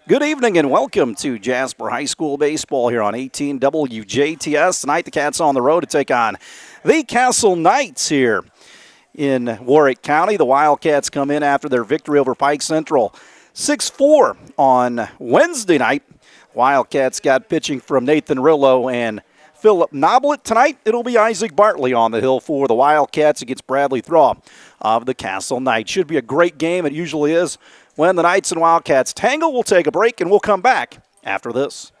Good evening and welcome to Jasper High School Baseball here on 18 WJTS. Tonight the Cats on the road to take on the Castle Knights here in Warwick County. The Wildcats come in after their victory over Pike Central 6-4 on Wednesday night. Wildcats got pitching from Nathan Rillo and Philip Noblet. Tonight it'll be Isaac Bartley on the hill for the Wildcats against Bradley Thaw of the Castle Knights. Should be a great game. It usually is. When the Knights and Wildcats tangle, we'll take a break and we'll come back after this.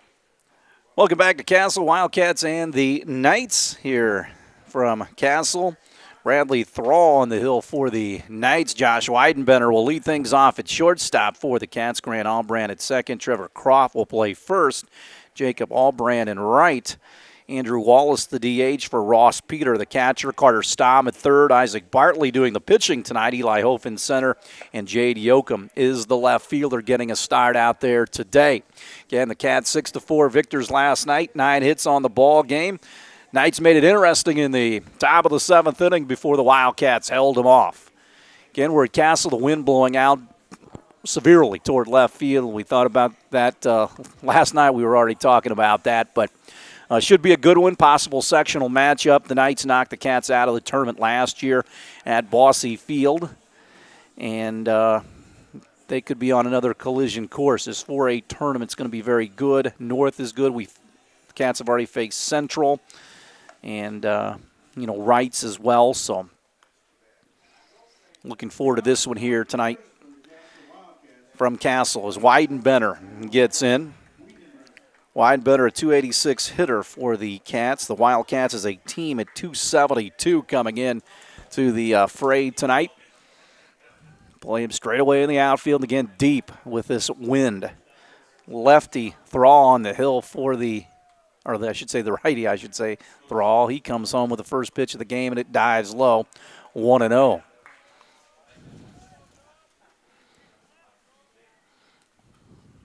Welcome back to Castle. Wildcats and the Knights here from Castle. Bradley Thaw on the hill for the Knights. Josh Weidenbender will lead things off at shortstop for the Cats. Grant Albrand at second. Trevor Croft will play first. Jacob Albrand in right. Andrew Wallace, the DH for Ross Peter, the catcher. Carter Stamm at third. Isaac Bartley doing the pitching tonight. Eli Hof in center. And Jade Yoakum is the left fielder getting a start out there today. Again, the Cats 6-4 victors last night. 9 hits on the ball game. Knights made it interesting in the top of the 7th inning before the Wildcats held them off. Again, we're at Castle. The wind blowing out severely toward left field. We thought about that last night. We were already talking about that, but should be a good one, possible sectional matchup. The Knights knocked the Cats out of the tournament last year at Bosse Field, and they could be on another collision course. This 4A tournament's going to be very good. North is good. The Cats have already faced Central and, Wrights as well, so looking forward to this one here tonight from Castle as Weidenbender gets in. Weidenbender, a .286 hitter for the Cats. The Wildcats as a team at .272 coming in to the fray tonight. Play him straight away in the outfield, again deep with this wind. Lefty Thaw on the hill for the righty, Thaw. He comes home with the first pitch of the game, and it dives low, 1-0.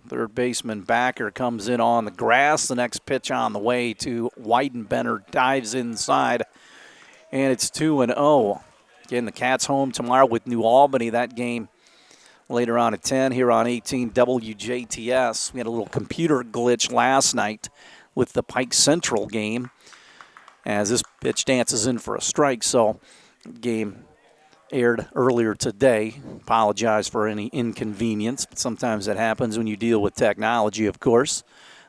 Third baseman Backer comes in on the grass. The next pitch on the way to Weidenbender, dives inside, and it's 2-0. Again, the Cats home tomorrow with New Albany. That game later on at 10 here on 18 WJTS. We had a little computer glitch last night with the Pike Central game as this pitch dances in for a strike. So game aired earlier today. Apologize for any inconvenience, but sometimes that happens when you deal with technology, of course.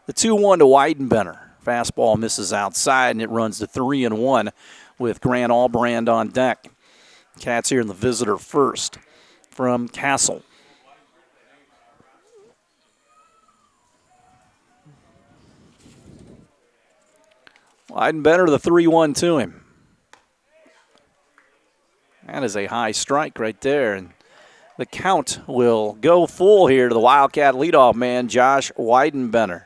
The 2-1 to Weidenbender. Fastball misses outside, and it runs to 3-1 with Grant Albrand on deck. Cats here in the visitor first from Castle. Weidenbender, the 3-1 to him. That is a high strike right there. And the count will go full here to the Wildcat leadoff man, Josh Weidenbender.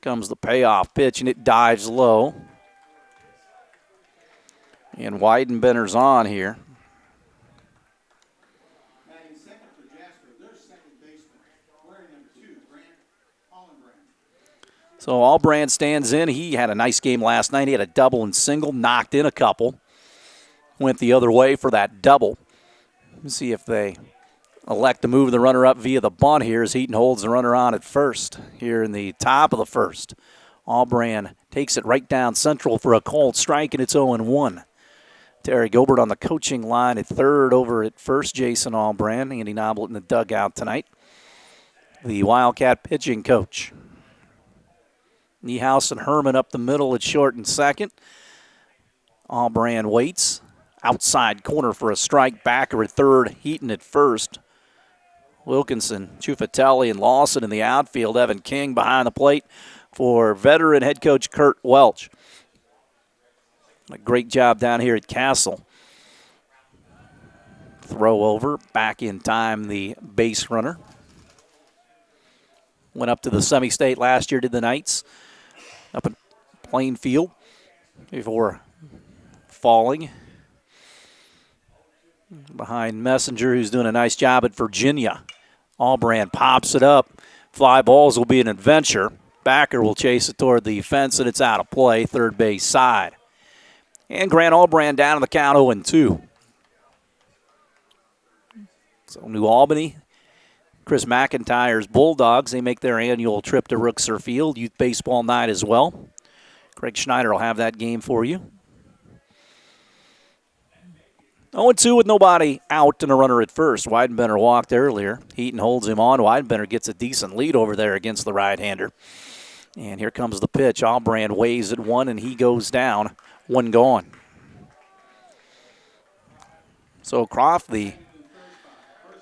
Comes the payoff pitch, and it dives low. And Weidenbender's on here. So Albrand stands in. He had a nice game last night. He had a double and single, knocked in a couple. Went the other way for that double. Let's see if they elect to move the runner up via the bunt here as Heaton holds the runner on at first here in the top of the first. Albrand takes it right down central for a cold strike, and it's 0-1. Terry Gilbert on the coaching line at third. Over at first, Jason Albrand. Andy Noblet in the dugout tonight. The Wildcat pitching coach. Niehaus and Herman up the middle at short and second. Albrand waits. Outside corner for a strike. Backer at third. Heaton at first. Wilkinson, Ciuffatelli, and Lawson in the outfield. Evan King behind the plate for veteran head coach Kurt Welch. A great job down here at Castle. Throw over. Back in time, the base runner. Went up to the semi-state last year, did the Knights. Up in Plainfield before falling behind Messenger, who's doing a nice job at Virginia. Albrand pops it up. Fly balls will be an adventure. Backer will chase it toward the fence, and it's out of play, third base side. And Grant Albrand down on the count 0-2. So New Albany Chris McIntyre's Bulldogs. They make their annual trip to Rookser Field, youth baseball night as well. Craig Schneider will have that game for you. 0-2 with nobody out and a runner at first. Weidenbender walked earlier. Heaton holds him on. Weidenbender gets a decent lead over there against the right-hander. And here comes the pitch. Albrand weighs at one, and he goes down. One gone. So Croft, the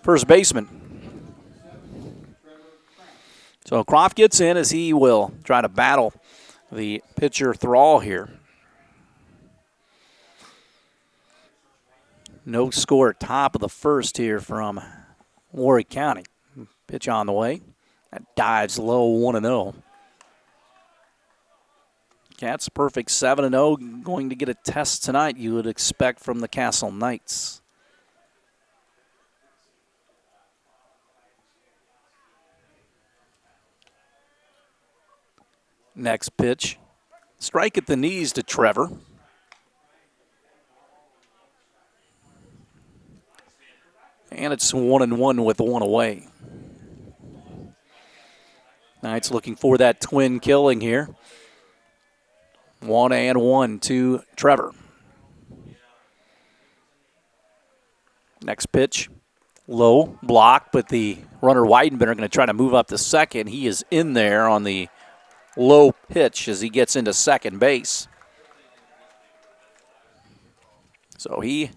first baseman. So Croft gets in as he will try to battle the pitcher Thrall here. No score, top of the first here from Warwick County. Pitch on the way. That dives low, 1-0. Cats perfect 7-0. Going to get a test tonight, you would expect, from the Castle Knights. Next pitch. Strike at the knees to Trevor. And it's 1-1 with one away. Knights looking for that twin killing here. 1-1 to Trevor. Next pitch. Low block, but the runner Weidenbender going to try to move up to second. He is in there on the low pitch as he gets into second base. So he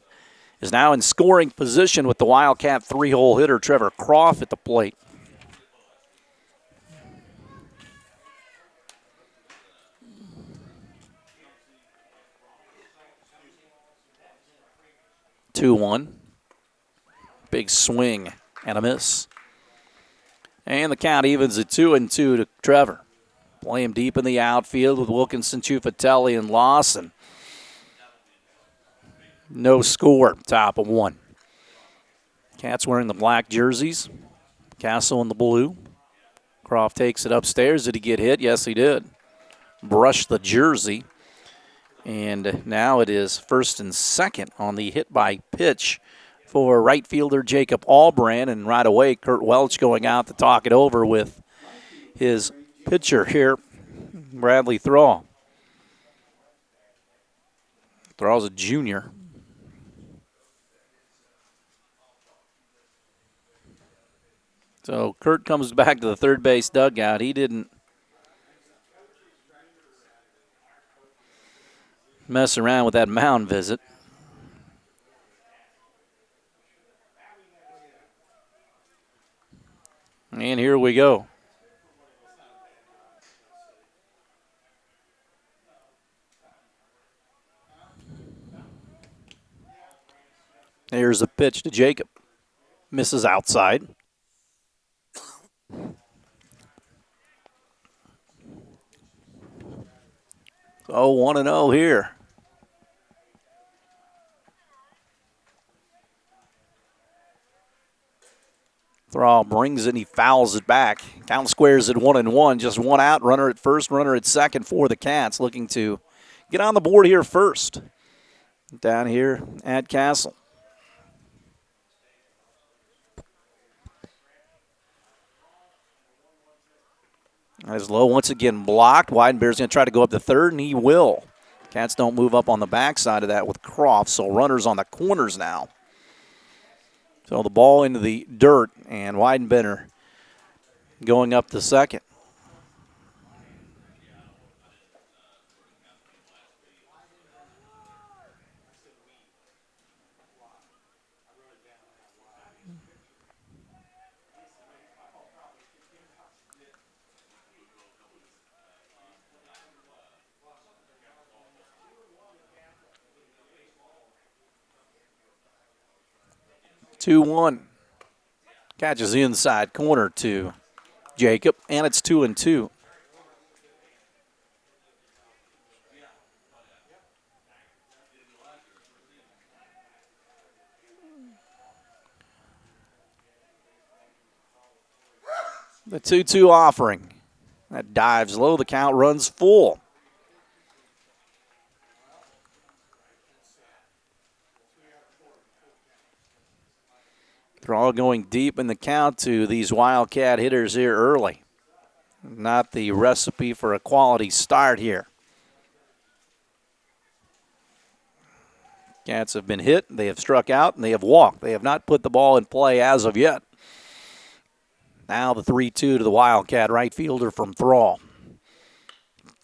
is now in scoring position with the Wildcat three-hole hitter Trevor Croft at the plate. Two one. Big swing and a miss. And the count evens at 2-2 to Trevor. Play him deep in the outfield with Wilkinson, Ciuffatelli, and Lawson. No score, top of one. Cats wearing the black jerseys. Castle in the blue. Croft takes it upstairs. Did he get hit? Yes, he did. Brushed the jersey. And now it is first and second on the hit by pitch for right fielder Jacob Albrand. And right away, Kurt Welch going out to talk it over with his pitcher here, Bradley Thrall. Thrall's a junior. So Kurt comes back to the third base dugout. He didn't mess around with that mound visit. And here we go. Here's a pitch to Jacob. Misses outside. So 1-0 here. Thrall brings it and he fouls it back. Count squares at 1-1. Just one out. Runner at first, runner at second for the Cats. Looking to get on the board here first. Down here at Castle. As low once again blocked. Weidenberg's going to try to go up to third, and he will. Cats don't move up on the backside of that with Croft, so runners on the corners now. So the ball into the dirt, and Weidenbender going up to second. Two one. Catches the inside corner to Jacob, and it's 2-2. The 2-2 offering. That dives low. The count runs full. Throw going deep in the count to these Wildcat hitters here early. Not the recipe for a quality start here. Cats have been hit, they have struck out, and they have walked. They have not put the ball in play as of yet. Now the 3-2 to the Wildcat right fielder from Thrall.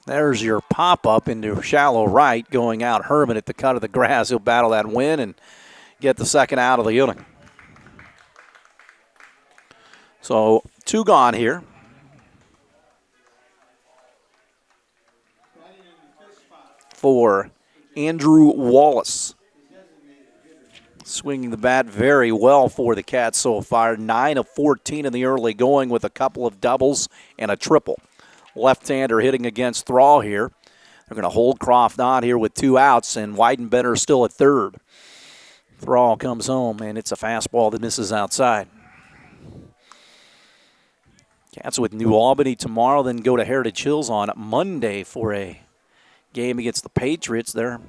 There's your pop-up into shallow right, going out Herman at the cut of the grass. He'll battle that win and get the second out of the inning. So 2 gone here. For Andrew Wallace. Swinging the bat very well for the Cats so far. 9 of 14 in the early going with a couple of doubles and a triple. Left-hander hitting against Thrall here. They're going to hold Croft on here with 2 outs, and Weidenbender still at third. Thrall comes home, and it's a fastball that misses outside. Cats with New Albany tomorrow, then go to Heritage Hills on Monday for a game against the Patriots. They're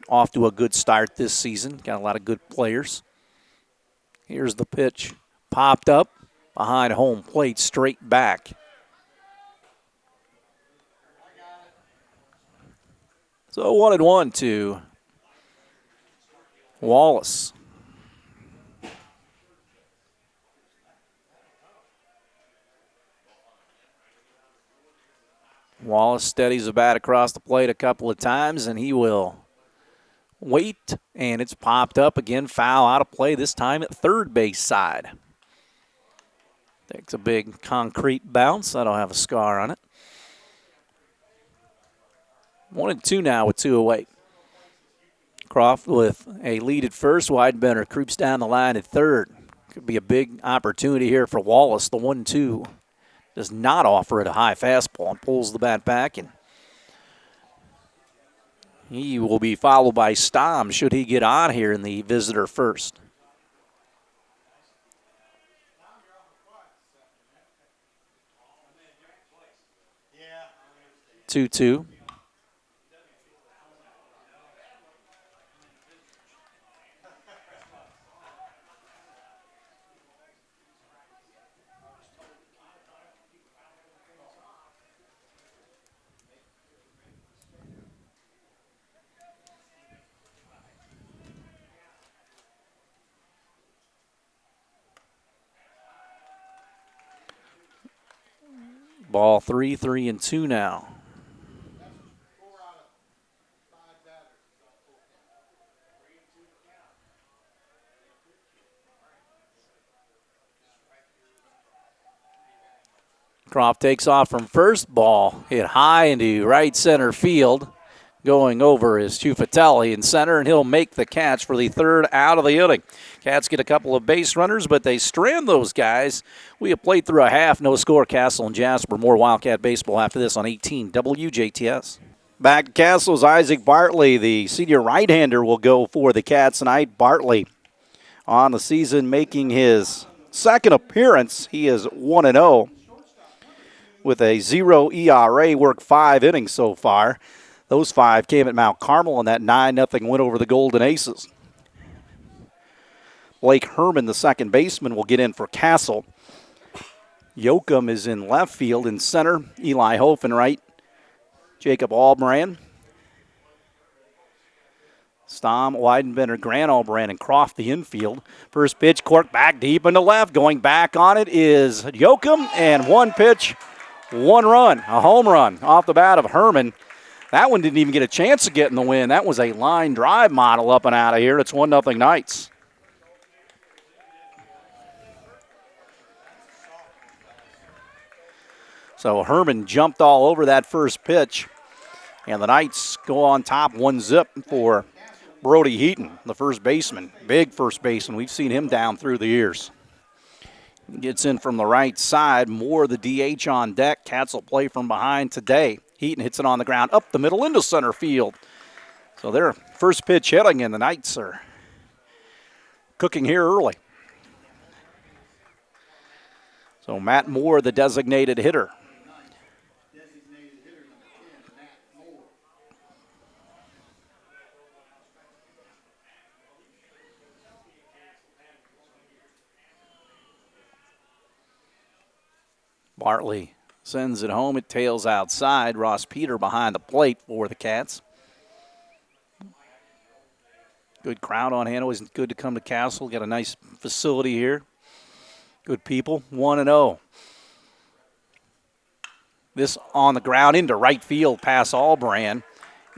off to a good start this season. Got a lot of good players. Here's the pitch. Popped up behind home plate, straight back. So 1-1 to Wallace. Wallace steadies the bat across the plate a couple of times, and he will wait, and it's popped up again. Foul out of play, this time at third base side. Takes a big concrete bounce. That'll have a scar on it. 1-2 now with 2 away. Croft with a lead at first. Weidenbender creeps down the line at third. Could be a big opportunity here for Wallace. The 1-2 does not offer it a high fastball and pulls the bat back, and he will be followed by Stom should he get on here in the visitor first. Yeah. 2-2. Ball 3-2 now. Croft takes off from first. Ball hit high into right center field. Going over is Ciuffatelli in center, and he'll make the catch for the third out of the inning. Cats get a couple of base runners, but they strand those guys. We have played through a half. No score, Castle and Jasper. More Wildcat baseball after this on 18 WJTS. Back to Castle's Isaac Bartley, the senior right-hander, will go for the Cats tonight. Bartley on the season making his second appearance. He is 1-0 with a 0 ERA, worked 5 innings so far. Those 5 came at Mount Carmel in that 9-0 win over the Golden Aces. Blake Herman, the second baseman, will get in for Castle. Yoakum is in left field. In center, Eli Hofen right. Jacob Albrand. Stom, Weidenbender, Grant Albrand, and Croft the infield. First pitch, cork back deep into left. Going back on it is Yoakum, and 1 pitch, 1 run, a home run off the bat of Herman. That one didn't even get a chance to get in the win. That was a line drive model up and out of here. It's 1-0 Knights. So Herman jumped all over that first pitch, and the Knights go on top 1-0 for Brody Heaton, the first baseman. Big first baseman. We've seen him down through the years. Gets in from the right side. More the DH on deck. Cats will play from behind today. Heaton hits it on the ground up the middle into center field. So their first pitch hitting, and the Knights are cooking here early. So Matt Moore, the designated hitter. Bartley sends it home. It tails outside. Ross Peter behind the plate for the Cats. Good crowd on hand. Always good to come to Castle. Got a nice facility here. Good people. 1-0. This on the ground into right field past Albrand.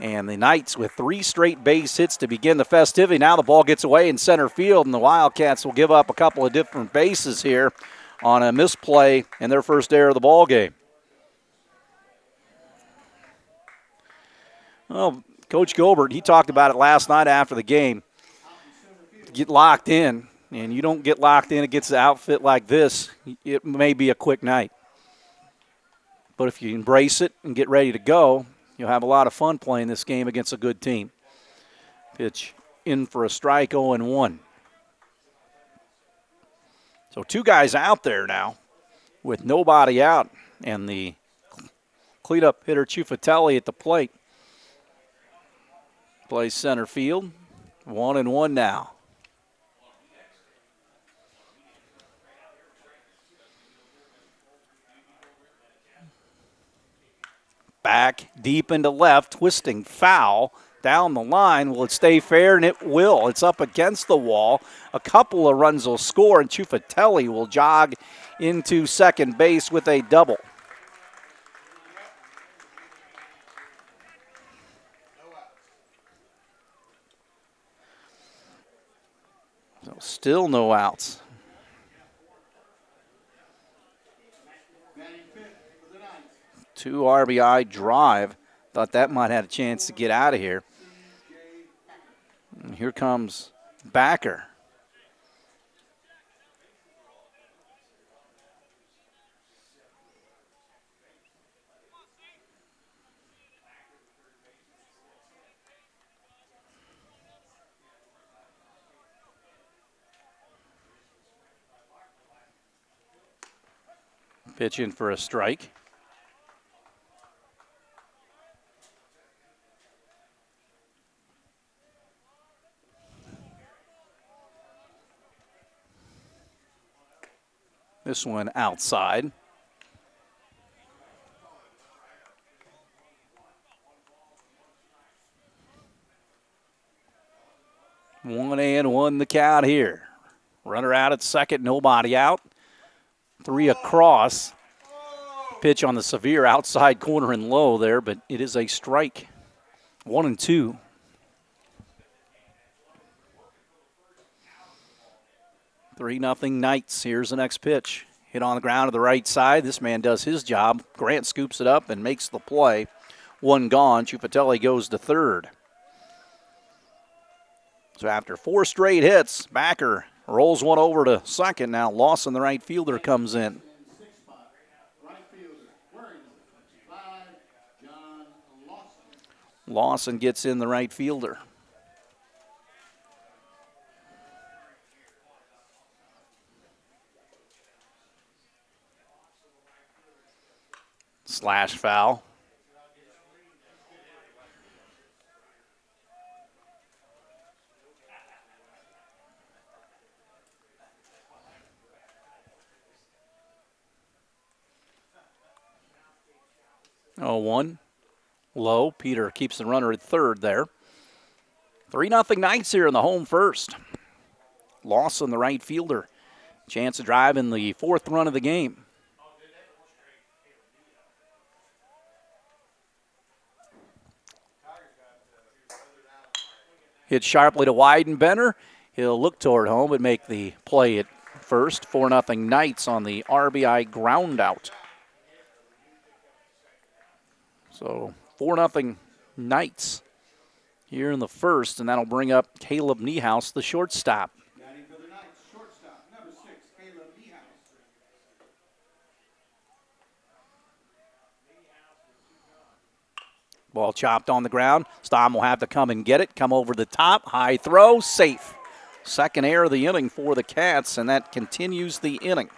And the Knights with 3 straight base hits to begin the festivity. Now the ball gets away in center field, and the Wildcats will give up a couple of different bases here on a misplay in their first error of the ball game. Well, Coach Gilbert, he talked about it last night after the game. Get locked in, and you don't get locked in against an outfit like this, it may be a quick night. But if you embrace it and get ready to go, you'll have a lot of fun playing this game against a good team. Pitch in for a strike, 0-1. So 2 guys out there now with nobody out, and the cleanup hitter Ciuffatelli at the plate. Plays center field, 1-1 now. Back deep into left, twisting foul down the line. Will it stay fair? And it will. It's up against the wall. A couple of runs will score, and Ciuffatelli will jog into second base with a double. So still no outs. Two RBI drive. Thought that might have a chance to get out of here. And here comes Backer. Pitch in for a strike. This one outside. One and one the count here. Runner out at second, nobody out. 3 across. Pitch on the severe outside corner and low there, but it is a strike. 1-2. Three nothing Knights. Here's the next pitch. Hit on the ground to the right side. This man does his job. Grant scoops it up and makes the play. 1 gone. Ciuffatelli goes to third. So after 4 straight hits, Backer rolls one over to second. Now Lawson, the right fielder, comes in. Lawson gets in the right fielder. Slash foul. Oh, 1. Low. Peter keeps the runner at third there. 3-0 Knights here in the home first. Lawson, the right fielder. Chance to drive in the 4th run of the game. Hit sharply to Weidenbender. He'll look toward home and make the play at first. 4-0 Knights on the RBI ground out. So 4-0 Knights here in the first, and that'll bring up Caleb Niehaus, the shortstop. Batting for the Knights, shortstop, number 6, Caleb Niehaus. Ball chopped on the ground. Stamm will have to come and get it. Come over the top. High throw. Safe. Second error of the inning for the Cats, and that continues the inning.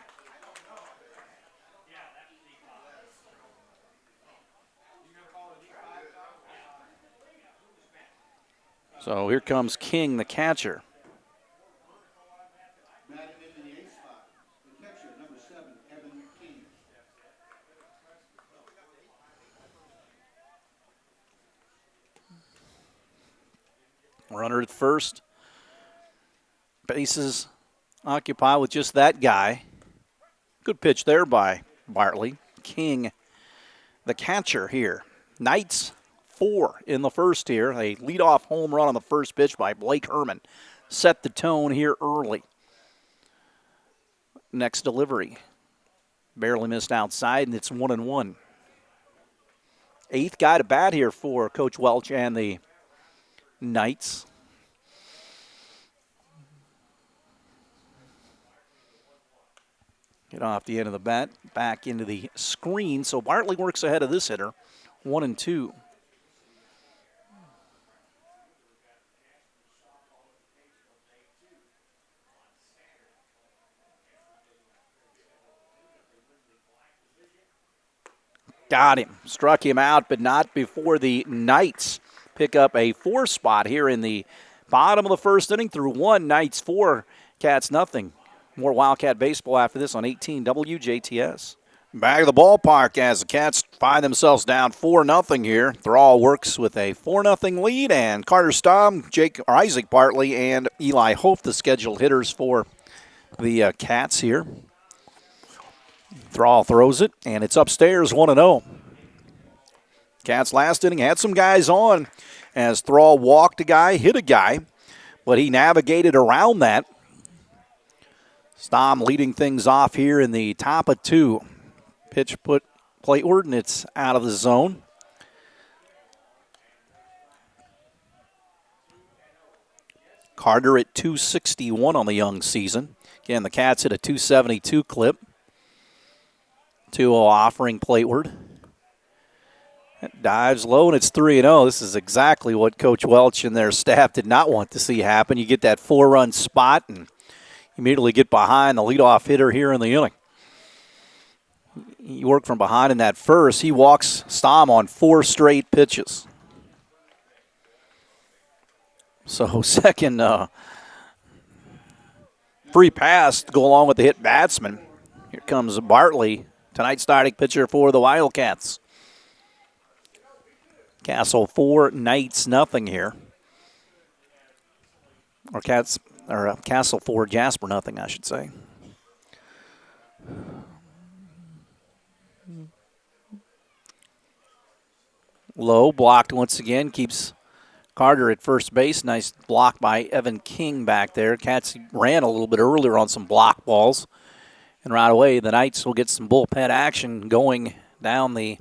So here comes King, the catcher. Batting in the 8th spot, the catcher, number 7, Evan King. Runner at first. Bases occupied with just that guy. Good pitch there by Bartley. King, the catcher here. Knights 4 in the first here. A leadoff home run on the first pitch by Blake Herman. Set the tone here early. Next delivery. Barely missed outside, and it's 1-1. 8th guy to bat here for Coach Welch and the Knights. Get off the end of the bat, back into the screen. So Bartley works ahead of this hitter, 1-2. Got him. Struck him out, but not before the Knights pick up a 4 spot here in the bottom of the first inning through 1. Knights 4, Cats nothing. More Wildcat baseball after this on 18 WJTS. Back of the ballpark as the Cats find themselves down 4-0 here. Thrall works with a 4-0 lead, and Carter Stamm, Isaac Bartley, and Eli Hope, the scheduled hitters for the Cats here. Thrall throws it, and it's upstairs 1-0. Cats last inning had some guys on as Thrall walked a guy, hit a guy, but he navigated around that. Stamm leading things off here in the top of 2. Pitch put plateward, and it's out of the zone. Carter at 261 on the young season. Again, the Cats hit a 272 clip. 2-0 offering plateward. It dives low, and it's 3-0. This is exactly what Coach Welch and their staff did not want to see happen. You get that 4-run spot and immediately get behind the leadoff hitter here in the inning. He worked from behind in that first. He walks Stamm on 4 straight pitches. So second free pass to go along with the hit batsman. Here comes Bartley, tonight's starting pitcher for the Wildcats. Castle 4, Knights nothing here. Or Castle 4, Jasper nothing, I should say. Low, blocked once again, keeps Carter at first base. Nice block by Evan King back there. Cats ran a little bit earlier on some block balls. And right away, the Knights will get some bullpen action going down the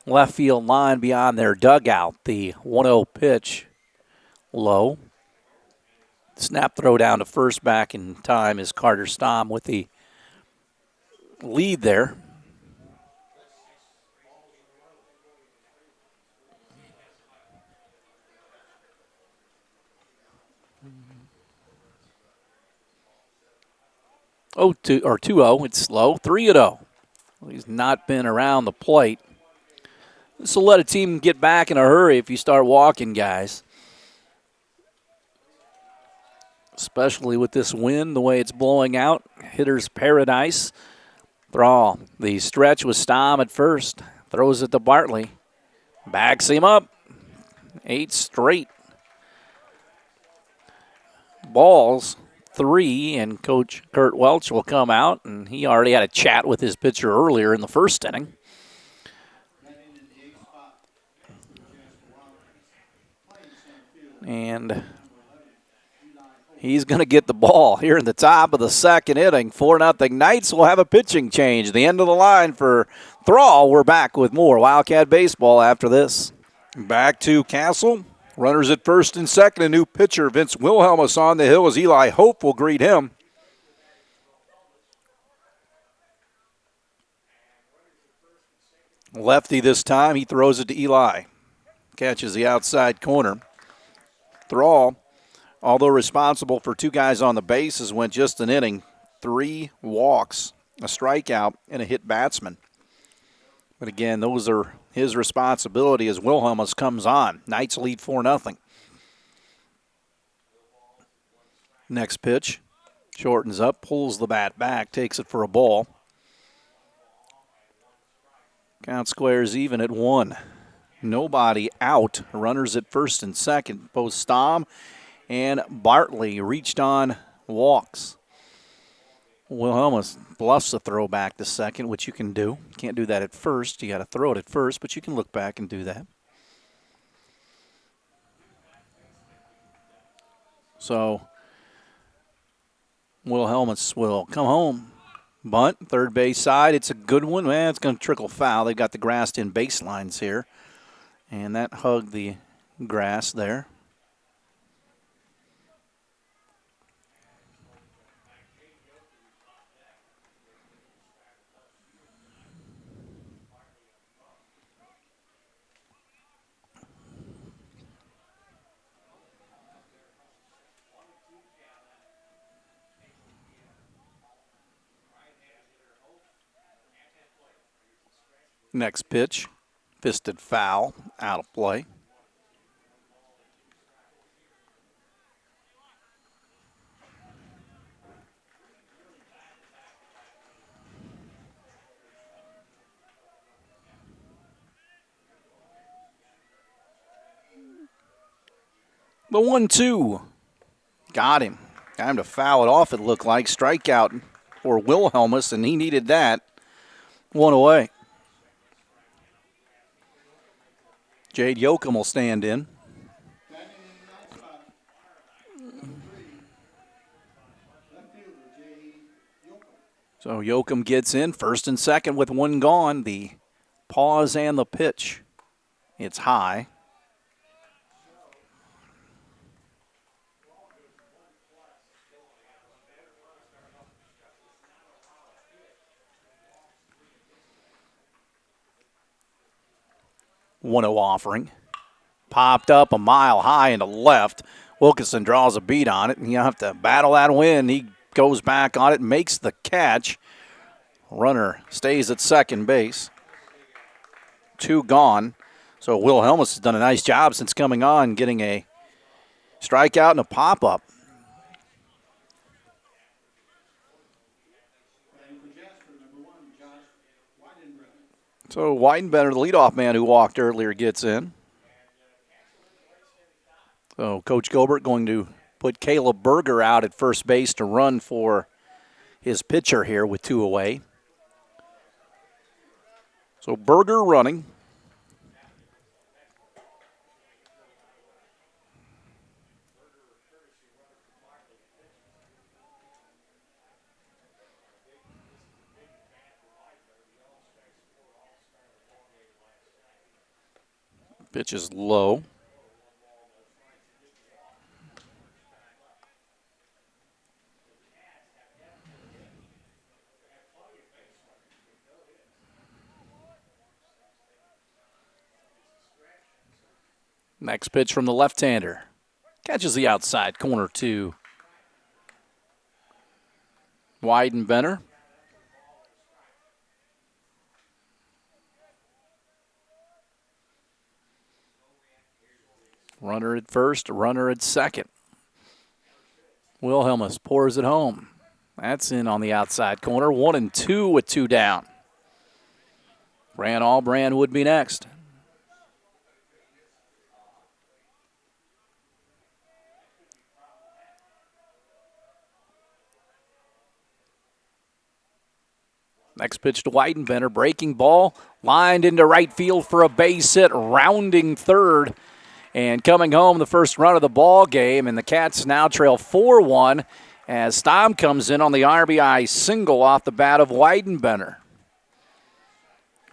left field line beyond their dugout. The 1-0 pitch, low. Snap throw down to first back in time is Carter Stamm with the lead there. Oh, 2-0. It's slow. 3-0. He's not been around the plate. This will let a team get back in a hurry if you start walking guys. Especially with this wind, the way it's blowing out. Hitter's paradise. Thrall. The stretch was Stamm at first. Throws it to Bartley. Backs him up. 8 straight balls. 3, and Coach Kurt Welch will come out, and he already had a chat with his pitcher earlier in the first inning. And he's going to get the ball here in the top of the second inning. 4-0 Knights will have a pitching change. The end of the line for Thrall. We're back with more Wildcat baseball after this. Back to Castle. Runners at first and second. A new pitcher, Vince Wilhelmus, on the hill as Eli Hope will greet him. Lefty this time. He throws it to Eli. Catches the outside corner. Thrall, although responsible for 2 guys on the bases, went just an inning. 3 walks, a strikeout, and a hit batsman. But again, those are his responsibility as Wilhelmus comes on. Knights lead 4-0. Next pitch, shortens up, pulls the bat back, takes it for a ball. Count squares even at 1. nobody out. Runners at first and second. Both Stamm and Bartley reached on walks. Wilhelmus bluffs the throw back to second, which you can do. Can't do that at first. You got to throw it at first, but you can look back and do that. So Wilhelmus will come home. Bunt, third base side. It's a good one. Man, it's going to trickle foul. They've got the grassed-in baselines here. And that hugged the grass there. Next pitch, fisted foul, out of play. The 1-2. Got him. Got him to foul it off, it looked like. Strikeout for Wilhelmus, and he needed that. One away. Jade Yoakum will stand in. So Yoakum gets in, first and second with one gone. The pause and the pitch. It's high. One-0 offering. Popped up a mile high into left. Wilkinson draws a beat on it, and you have to battle that win. He goes back on it, makes the catch. Runner stays at second base. Two gone. So Wilhelmus has done a nice job since coming on, getting a strikeout and a pop-up. So Weidenbender, the leadoff man who walked earlier, gets in. So Coach Gobert going to put Caleb Berger out at first base to run for his pitcher here with two away. So Berger running. Pitch is low. Next pitch from the left-hander. Catches the outside corner to Weidenbender. Runner at first, runner at second. Wilhelmus pours it home. That's in on the outside corner. 1-2 with two down. Grant Allbrand would be next. Next pitch to Weidenbender. Breaking ball. Lined into right field for a base hit. Rounding third. And coming home the first run of the ball game. And the Cats now trail 4-1 as Stamm comes in on the RBI single off the bat of Weidenbender.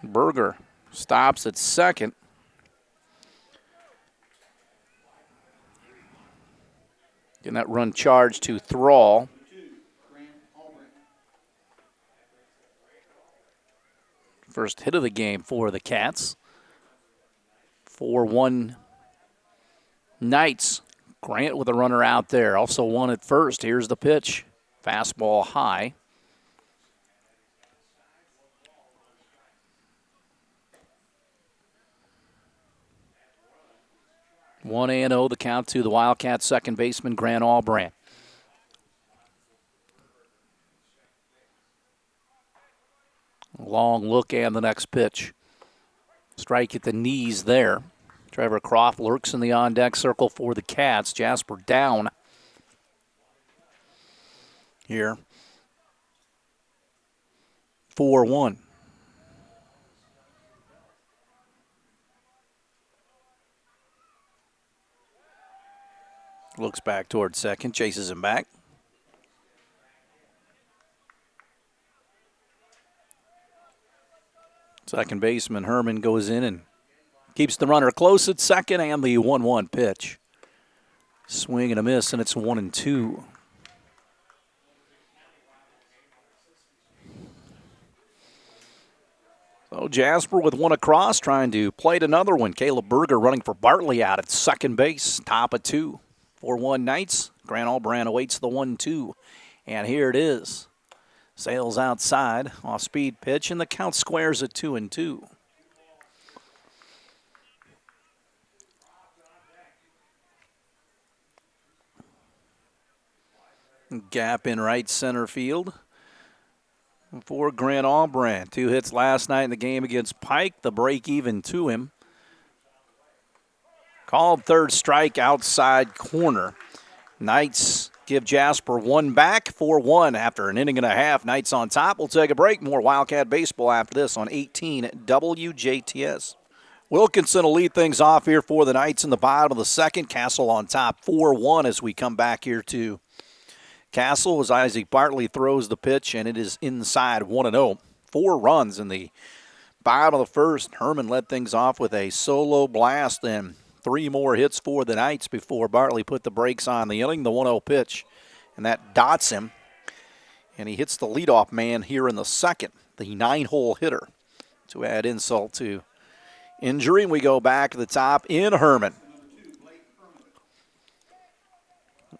Berger stops at second. Getting that run charged to Thrall. First hit of the game for the Cats. 4-1 Knights. Grant with a runner out there. Also one at first. Here's the pitch. Fastball high. One and 0 the count to the Wildcats second baseman Grant Allbrand. Long look and the next pitch. Strike at the knees there. Trevor Croft lurks in the on-deck circle for the Cats. Jasper down here. 4-1. Looks back towards second, chases him back. Second baseman Herman goes in and keeps the runner close at second, and the 1-1 pitch. Swing and a miss, and it's 1-2. So Jasper with one across, trying to plate another one. Caleb Berger running for Bartley out at second base, top of 2. 4-1 Knights. Grant Allbrand awaits the 1-2. And here it is. Sails outside, off-speed pitch, and the count squares at 2-2. Gap in right center field for Grant Allbrand. 2 hits last night in the game against Pike. The break even to him. Called third strike outside corner. Knights give Jasper one back, 4-1 after an inning and a half. Knights on top. We'll take a break. More Wildcat baseball after this on 18 WJTS. Wilkinson will lead things off here for the Knights in the bottom of the second. Castle on top, 4-1 as we come back here to Castle as Isaac Bartley throws the pitch, and it is inside 1-0. 4 runs in the bottom of the first. Herman led things off with a solo blast and 3 more hits for the Knights before Bartley put the brakes on the inning. The 1-0 pitch, and that dots him. And he hits the leadoff man here in the second, the 9-hole hitter. To add insult to injury, we go back to the top in Herman.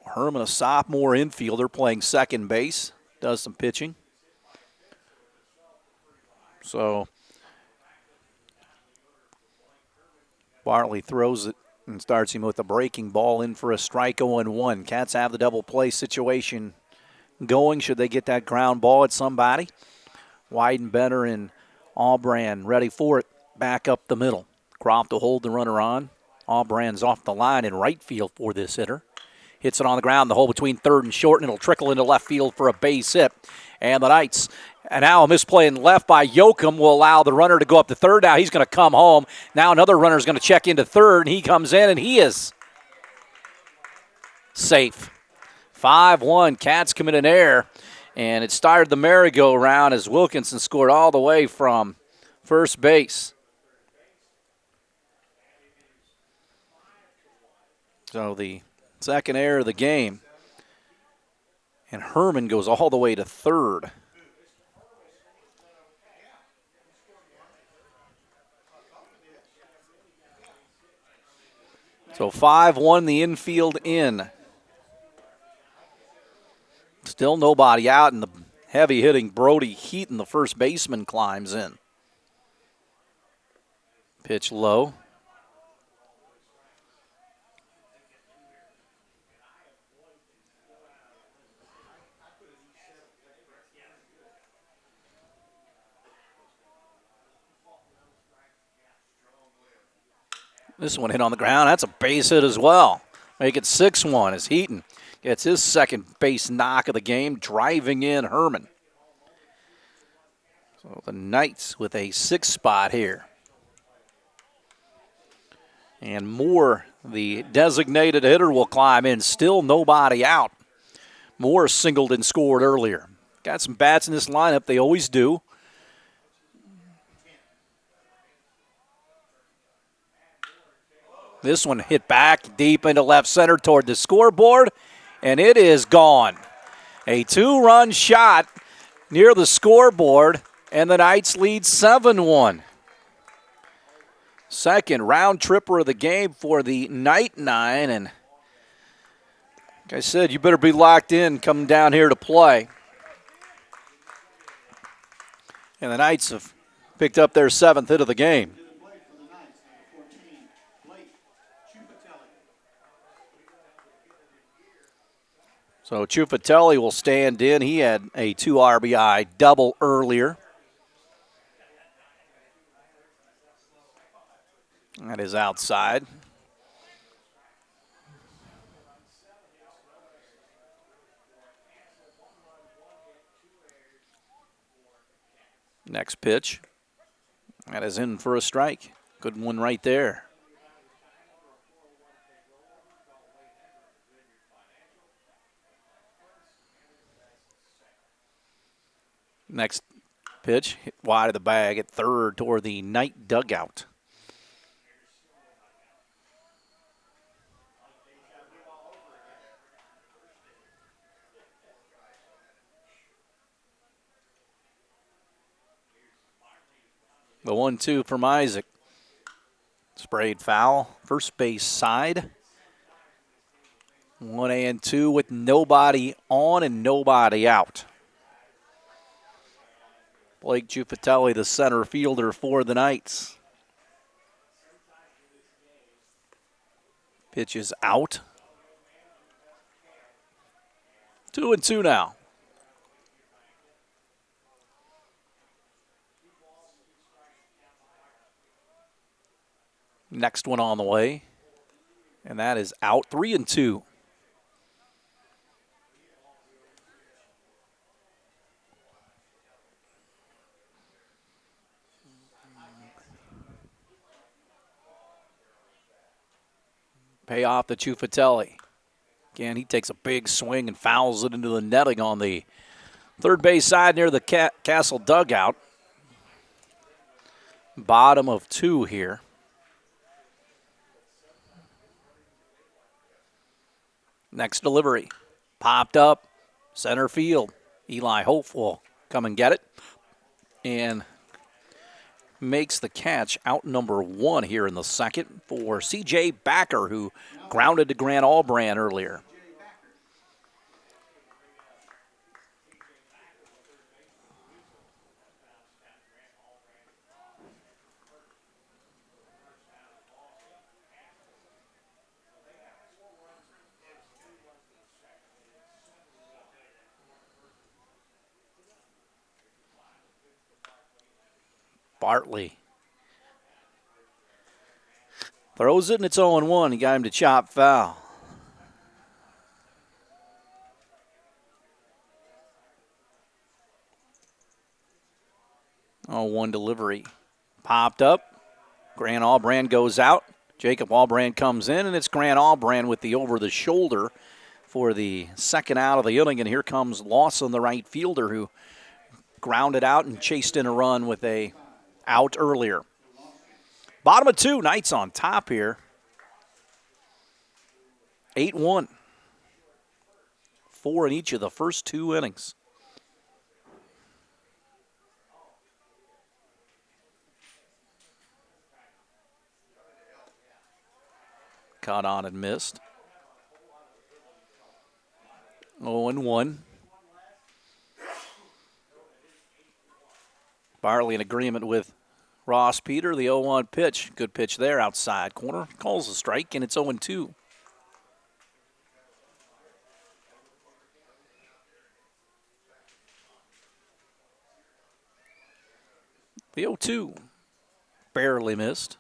Herman, a sophomore infielder playing second base, does some pitching. So Bartley throws it and starts him with a breaking ball in for a strike 0-1. Cats have the double play situation going should they get that ground ball at somebody. Weidenbender and Allbrand ready for it. Back up the middle. Croft to hold the runner on. Allbrand's off the line in right field for this hitter. Hits it on the ground, the hole between third and short, and it'll trickle into left field for a base hit. And the Knights, and now a misplay in left by Yoakum will allow the runner to go up to third. Now he's going to come home. Now another runner is going to check into third, and he comes in, and he is safe. 5-1, Cats commit an error, and it started the merry-go-round as Wilkinson scored all the way from first base. So the second error of the game. And Herman goes all the way to third. So 5-1 the infield in. Still nobody out, and the heavy-hitting Brody Heaton, the first baseman, climbs in. Pitch low. This one hit on the ground. That's a base hit as well. Make it 6-1 as Heaton gets his second base knock of the game, driving in Herman. So the Knights with a 6 spot here. And Moore, the designated hitter, will climb in. Still nobody out. Moore singled and scored earlier. Got some bats in this lineup. They always do. This one hit back deep into left center toward the scoreboard, and it is gone. A 2-run shot near the scoreboard, and the Knights lead 7-1. Second round tripper of the game for the Night Nine, and like I said, you better be locked in coming down here to play. And the Knights have picked up their 7th hit of the game. So Ciuffatelli will stand in. He had a 2 RBI double earlier. That is outside. Next pitch. That is in for a strike. Good one right there. Next pitch, hit wide of the bag at third toward the Knight dugout. The 1-2 from Isaac. Sprayed foul, first base side. 1-2 with nobody on and nobody out. Blake Giuffatelli, the center fielder for the Knights. Pitch is out. 2-2 now. Next one on the way. And that is out. 3-2. Pay off the Giuffatelli. Again, he takes a big swing and fouls it into the netting on the third base side near the Castle dugout. Bottom of 2 here. Next delivery. Popped up. Center field. Eli Hope will come and get it. And makes the catch out number 1 here in the second for C.J. Backer, who grounded to Grant Allbrand earlier. Bartley throws it, and it's 0-1. He got him to chop foul. 0-1 delivery. Popped up. Grant Allbrand goes out. Jacob Allbrand comes in, and it's Grant Allbrand with the over-the-shoulder for the second out of the inning. And here comes Lawson, the right fielder, who grounded out and chased in a run with a out earlier. Bottom of 2, Knights on top here. 8-1. 4 in each of the first 2 innings. Caught on and missed. 0-1. Bartley in agreement with Ross Peter. The 0-1 pitch. Good pitch there outside corner. Calls a strike, and it's 0-2. The 0-2. Barely missed.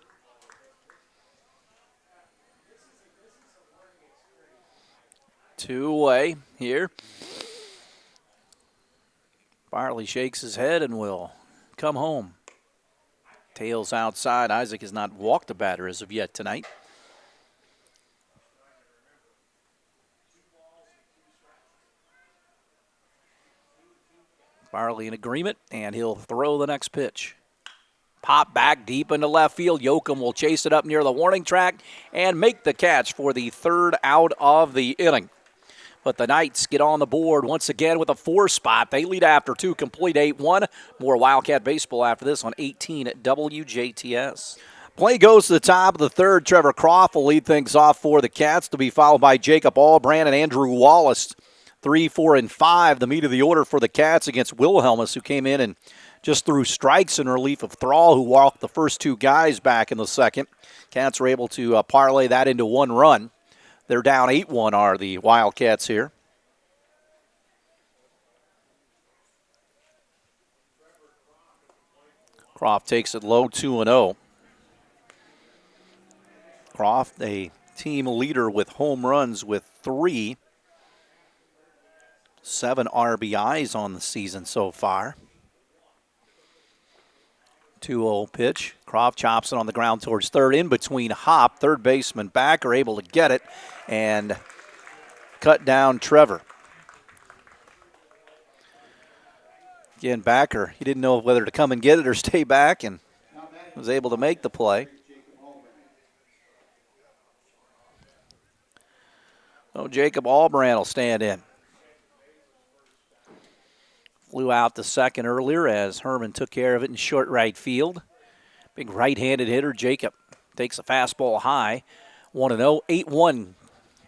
Two away here. Bartley shakes his head and will come home. Tails outside. Isaac has not walked the batter as of yet tonight. Bartley in agreement, and he'll throw the next pitch. Pop back deep into left field. Yoakum will chase it up near the warning track and make the catch for the third out of the inning. But the Knights get on the board once again with a 4 spot. They lead after 2, complete 8-1. More Wildcat baseball after this on 18 at WJTS. Play goes to the top of the third. Trevor Croft will lead things off for the Cats, to be followed by Jacob Allbrand and Andrew Wallace. 3, 4, and 5, the meat of the order for the Cats against Wilhelmus, who came in and just threw strikes in relief of Thrall, who walked the first 2 guys back in the second. Cats were able to parlay that into 1 run. They're down 8-1 are the Wildcats here. Croft takes it low, 2-0. Croft, a team leader with home runs with 3. 7 RBIs on the season so far. 2-0 pitch. Croft chops it on the ground towards third. In between Hop, third baseman Backer able to get it and cut down Trevor. Again, Backer, he didn't know whether to come and get it or stay back and was able to make the play. So Jacob Albrand will stand in. Flew out the second earlier as Herman took care of it in short right field. Big right-handed hitter. Jacob takes a fastball high. 1-0, 8-1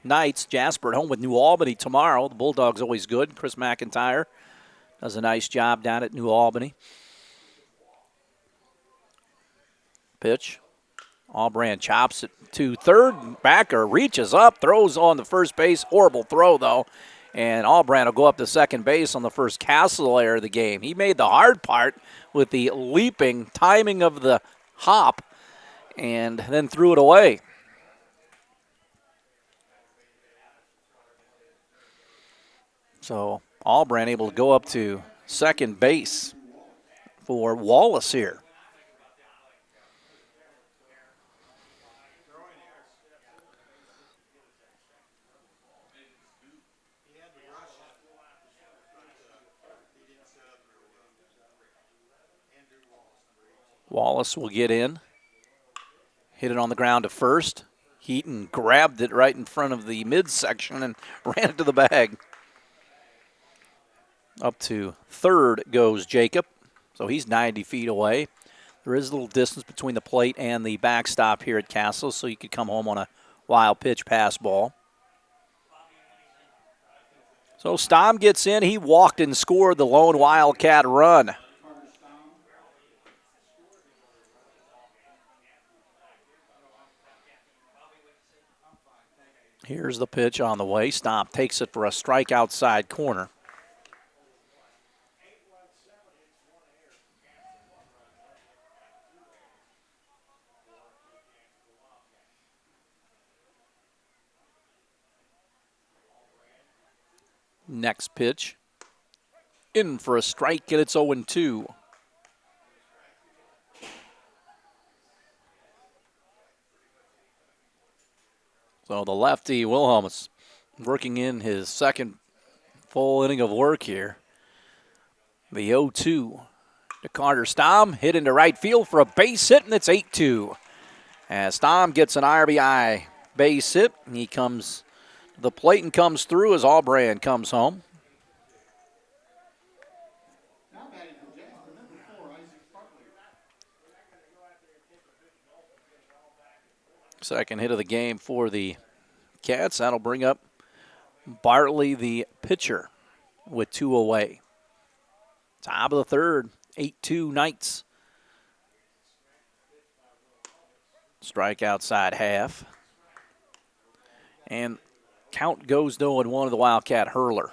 Knights. Jasper at home with New Albany tomorrow. The Bulldogs always good. Chris McIntyre does a nice job down at New Albany. Pitch. Albrand chops it to third. Backer reaches up, throws on the first base. Horrible throw, though. And Albrand will go up to second base on the first Castle error of the game. He made the hard part with the leaping timing of the hop and then threw it away. So Albrand able to go up to second base for Wallace here. Wallace will get in. Hit it on the ground to first. Heaton grabbed it right in front of the midsection and ran it to the bag. Up to third goes Jacob. So he's 90 feet away. There is a little distance between the plate and the backstop here at Castle, so you could come home on a wild pitch pass ball. So Stom gets in. He walked and scored the lone Wildcat run. Here's the pitch on the way. Stomp takes it for a strike outside corner. Next pitch. In for a strike, and it's 0-2. So the lefty, Wilhelmus, working in his second full inning of work here. The 0-2 to Carter Stom, hit into right field for a base hit, and it's 8-2. As Stom gets an RBI base hit, and he comes to the plate and comes through as Albrand comes home. Second hit of the game for the Cats. That'll bring up Bartley, the pitcher, with 2 away. Top of the third, 8-2 Knights. Strike outside half. And count goes to 0-1 of the Wildcat hurler.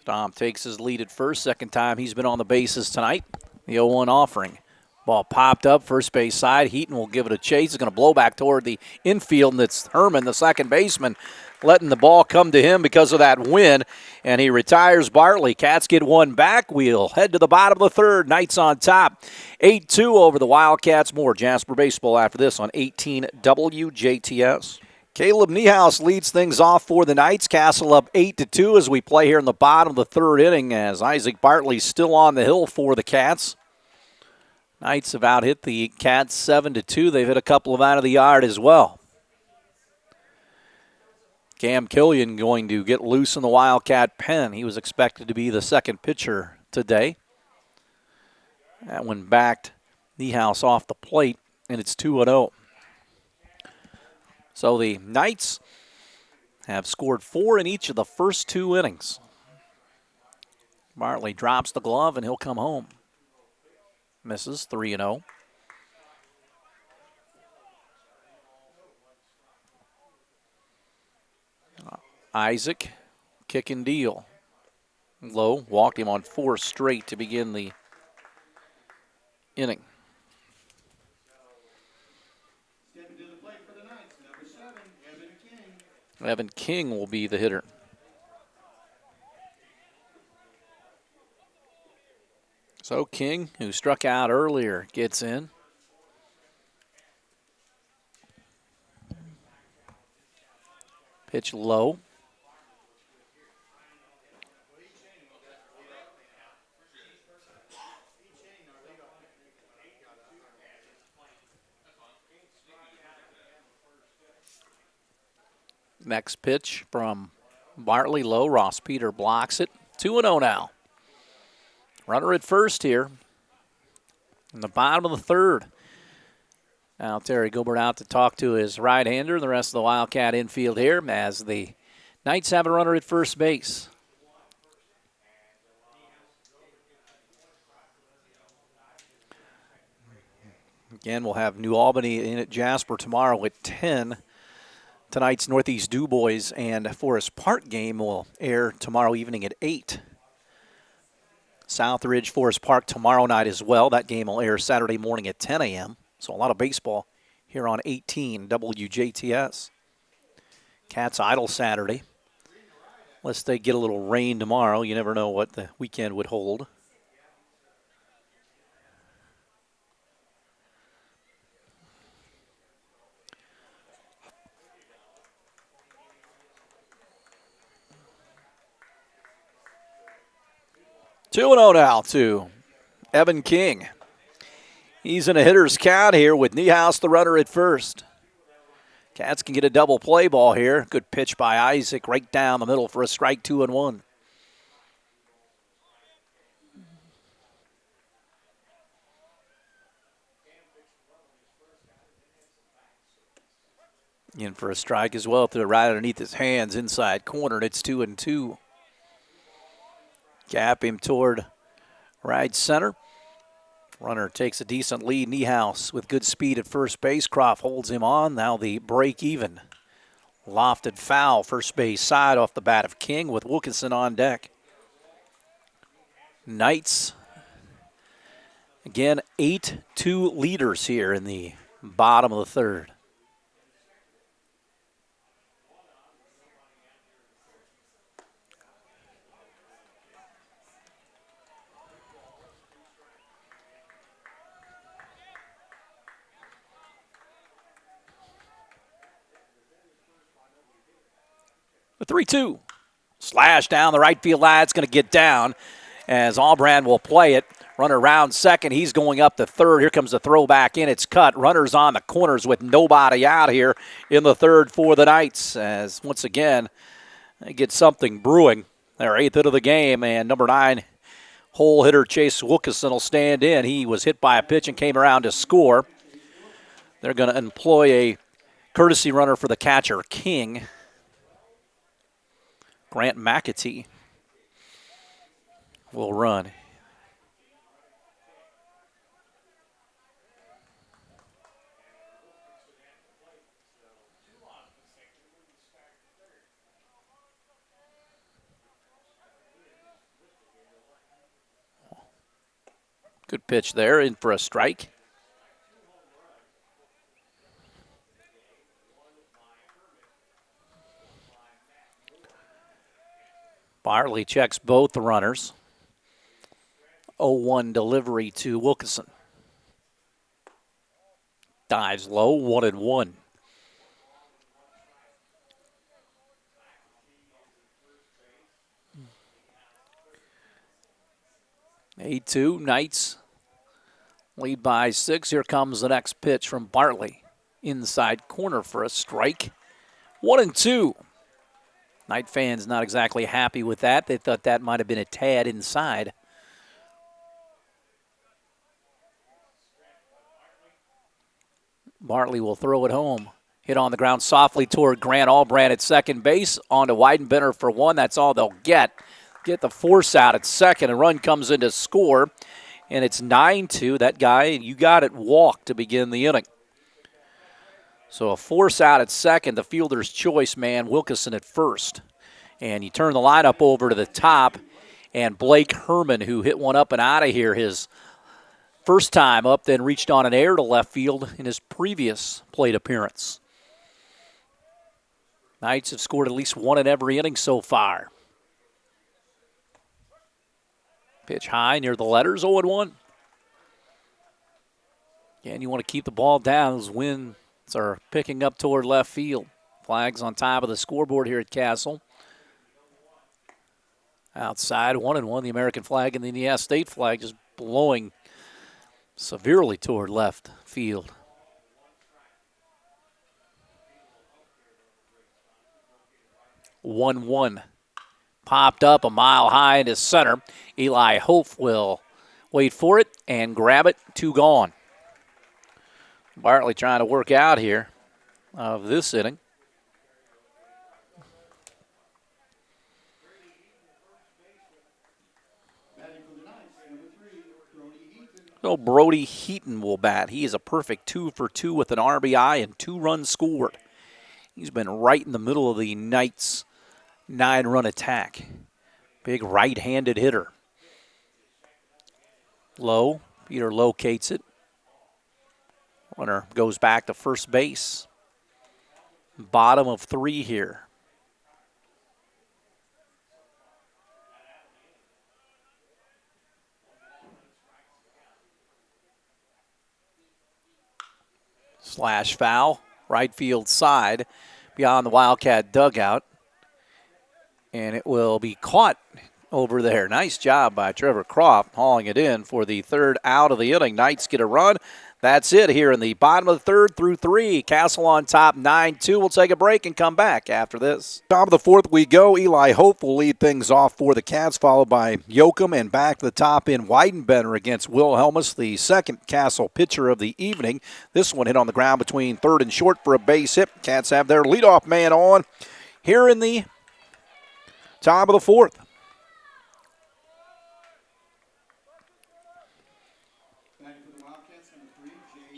Stom takes his lead at first. Second time he's been on the bases tonight. The 0-1 offering. Ball popped up, first base side. Heaton will give it a chase. He's going to blow back toward the infield, and it's Herman, the second baseman, letting the ball come to him because of that win, and he retires Bartley. Cats get one back. We'll head to the bottom of the third. Knights on top. 8-2 over the Wildcats. More Jasper baseball after this on 18 WJTS. Caleb Niehaus leads things off for the Knights. Castle up 8-2 as we play here in the bottom of the third inning as Isaac Bartley's still on the hill for the Cats. Knights have out-hit the Cats 7-2. They've hit a couple of out of the yard as well. Cam Killian going to get loose in the Wildcat pen. He was expected to be the second pitcher today. That one backed Niehaus off the plate, and it's 2-0. So the Knights have scored 4 in each of the first 2 innings. Bartley drops the glove, and he'll come home. Misses, 3-0. Isaac, kick and deal. Low, walked him on 4 straight to begin the inning. Stepping to the plate for the Knights, number 7, Evan King. Evan King will be the hitter. So King, who struck out earlier, gets in. Pitch low. Next pitch from Bartley, low. Ross Peter blocks it. 2-0 now. Runner at first here in the bottom of the third. Now Terry Gilbert out to talk to his right-hander. The rest of the Wildcat infield here as the Knights have a runner at first base. Again, we'll have New Albany in at Jasper tomorrow at 10. Tonight's Northeast Du Bois and Forest Park game will air tomorrow evening at 8. Southridge Forest Park tomorrow night as well. That game will air Saturday morning at 10 a.m. So a lot of baseball here on 18 WJTS. Cats idle Saturday. Unless they get a little rain tomorrow, you never know what the weekend would hold. Two and 0 now to Evan King. He's in a hitter's count here with Niehaus, the runner, at first. Cats can get a double play ball here. Good pitch by Isaac right down the middle for a strike, 2-1. In for a strike as well to the right underneath his hands, inside corner, and it's 2-2. Gap him toward right center. Runner takes a decent lead. Niehaus with good speed at first base. Croft holds him on. Now the break even. Lofted foul, first base side off the bat of King with Wilkinson on deck. Knights, again, 8-2 leaders here in the bottom of the third. The 3-2. Slash down the right field line. It's going to get down as Albrand will play it. Runner around second. He's going up to third. Here comes the throw back in. It's cut. Runners on the corners with nobody out here in the third for the Knights. As once again, they get something brewing. Their eighth hit of the game. And number 9 hole hitter Chase Wilkinson will stand in. He was hit by a pitch and came around to score. They're going to employ a courtesy runner for the catcher, King. Grant McAtee will run. Good pitch there, in for a strike. Bartley checks both the runners. 0-1 delivery to Wilkinson. Dives low, 1-1. A2, Knights lead by 6. Here comes the next pitch from Bartley. Inside corner for a strike. 1-2. Knight fans not exactly happy with that. They thought that might have been a tad inside. Bartley will throw it home. Hit on the ground softly toward Grant Albrand at second base. On to Weidenbender for 1. That's all they'll get. Get the force out at second. A run comes in to score, and it's 9-2. That guy, you got it, walked to begin the inning. So a force out at second, the fielder's choice man, Wilkinson at first. And you turn the lineup over to the top, and Blake Herman, who hit one up and out of here, his first time up, then reached on an air to left field in his previous plate appearance. Knights have scored at least one in every inning so far. Pitch high near the letters, 0-1. Again, you want to keep the ball down. Those winds are picking up toward left field. Flags on top of the scoreboard here at Castle. Outside, 1-1. The American flag and the Indiana State flag just blowing severely toward left field. One popped up a mile high into center. Eli Hope will wait for it and grab it. 2 gone. Bartley trying to work out here of this inning. So Brody Heaton will bat. He is a perfect 2 for 2 with an RBI and 2 runs scored. He's been right in the middle of the Knights' 9-run attack. Big right-handed hitter. Low. Peter locates it. Runner goes back to first base. Bottom of 3 here. Slash foul, right field side, beyond the Wildcat dugout. And it will be caught over there. Nice job by Trevor Croft hauling it in for the 3rd out of the inning. Knights get a run. That's it here in the bottom of the 3rd through 3. Castle on top 9-2. We'll take a break and come back after this. Top of the 4th we go. Eli Hope will lead things off for the Cats, followed by Yoakum, and back to the top in Weidenbender against Will Helmus, the second Castle pitcher of the evening. This one hit on the ground between 3rd and short for a base hit. Cats have their leadoff man on here in the top of the 4th.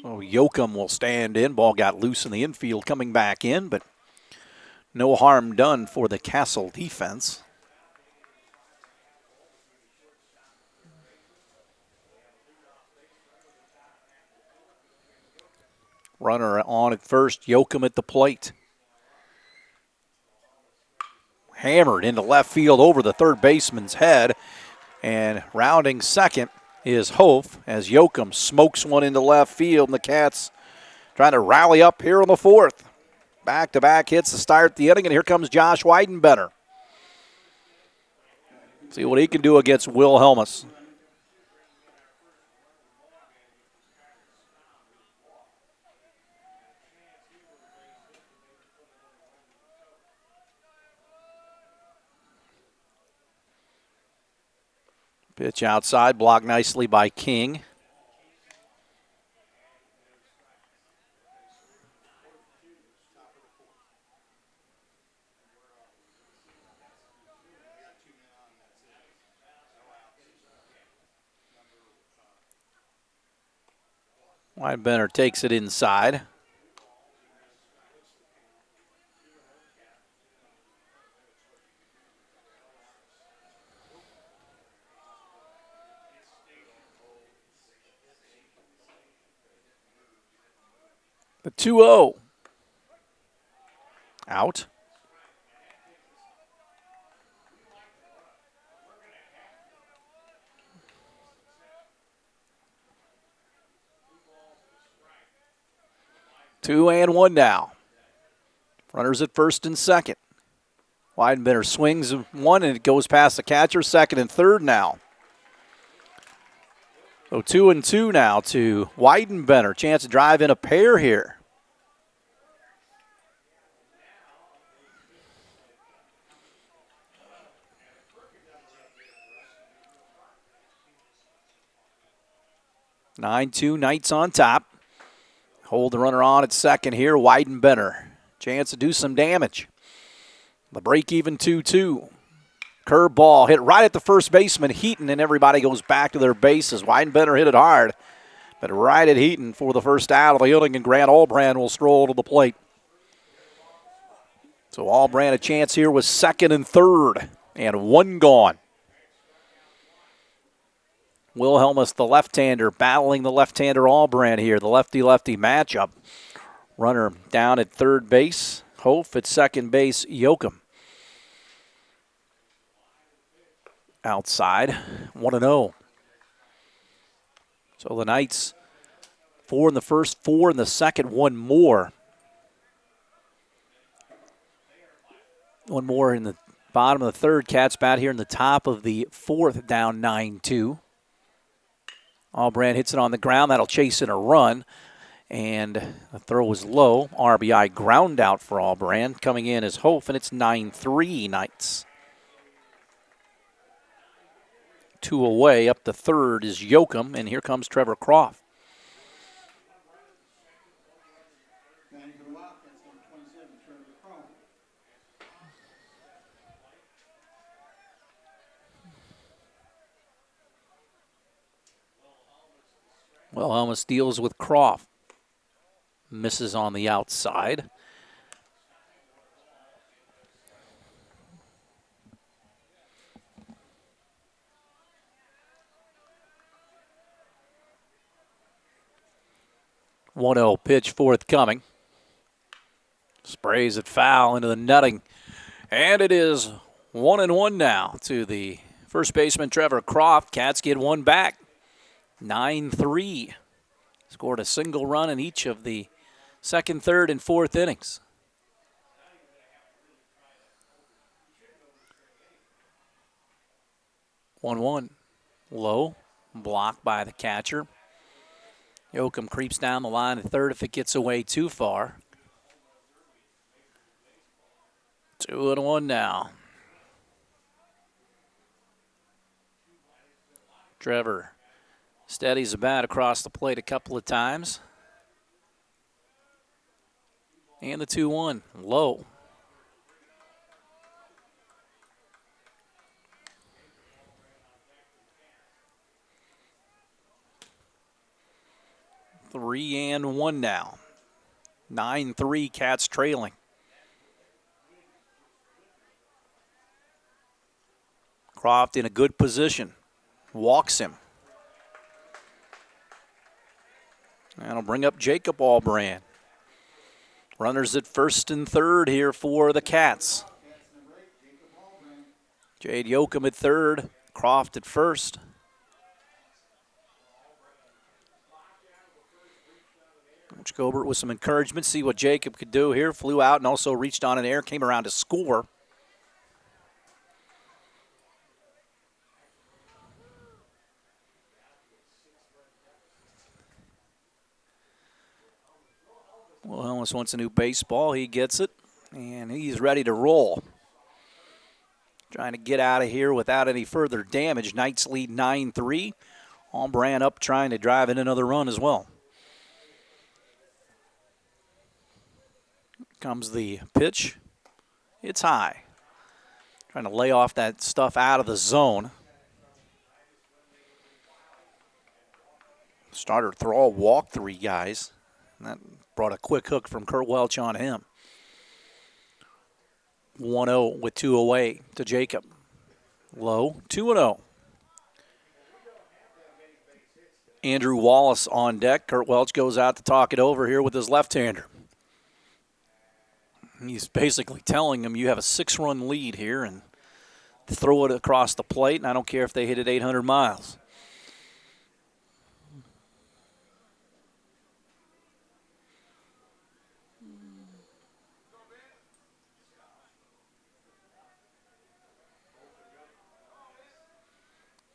So Yoakum will stand in. Ball got loose in the infield coming back in, but no harm done for the Castle defense. Runner on at first, Yoakum at the plate. Hammered into left field over the third baseman's head, and rounding second is Hope as Yoakum smokes one into left field, and the Cats trying to rally up here on the 4th. Back-to-back hits to start the inning, and here comes Josh Weidenbender. See what he can do against Will Helmus. Pitch outside, blocked nicely by King. Weidenbender takes it inside. The 2-0. Out. Two and one now. Runners at first and second. Weidenbender swings one and it goes past the catcher. Second and third now. So 2-2 now to Weidenbender. Chance to drive in a pair here. Nine-2, Knights on top. Hold the runner on at second here. Weidenbender. Chance to do some damage. The break even 2-2. Curveball hit right at the first baseman, Heaton, and everybody goes back to their bases. Weidenbender hit it hard, but right at Heaton for the first out of the inning, and Grant Allbrand will stroll to the plate. So Allbrand a chance here with second and third, and one gone. Wilhelmus, the left-hander, battling the left-hander Allbrand here. The lefty-lefty matchup. Runner down at third base. Hof at second base. Yoakum. Outside, 1-0. So the Knights, 4 in the first, 4 in the second, one more. One more in the bottom of the third. Cats bat here in the top of the fourth, down 9-2. Allbrand hits it on the ground. That'll chase in a run. And the throw was low. RBI ground out for Allbrand. Coming in is Hof, and it's 9-3 Knights. 2 away. Up the third is Yoakum, and here comes Trevor Croft. Batting for the Wildcats, number 27, Trevor Croft. Wilhelmus deals with Croft. Misses on the outside. One-0 pitch forthcoming. Sprays it foul into the netting. And it is 1-1 now to the first baseman, Trevor Croft. Cats get one back. 9-3. Scored a single run in each of the second, third, and fourth innings. One low, blocked by the catcher. Yoakum creeps down the line at third if it gets away too far. 2-1 now. Trevor steadies the bat across the plate a couple of times. And the 2-1, low. Three and one now. 9-3, Cats trailing. Croft in a good position. Walks him. That'll bring up Jacob Allbrand. Runners at first and third here for the Cats. Jade Yoakum at third, Croft at first. Coach Gobert with some encouragement, see what Jacob could do here. Flew out and also reached on an air, came around to score. Well, Ellis wants a new baseball. He gets it, and he's ready to roll. Trying to get out of here without any further damage. Knights lead 9-3. Allbrand up trying to drive in another run as well. Comes the pitch. It's high. Trying to lay off that stuff out of the zone. Starter throw, walk 3 guys. And that brought a quick hook from Kurt Welch on him. 1-0 with 2 away to Jacob. Low, 2-0. Andrew Wallace on deck. Kurt Welch goes out to talk it over here with his left-hander. He's basically telling him you have a 6-run lead here and throw it across the plate, and I don't care if they hit it 800 miles.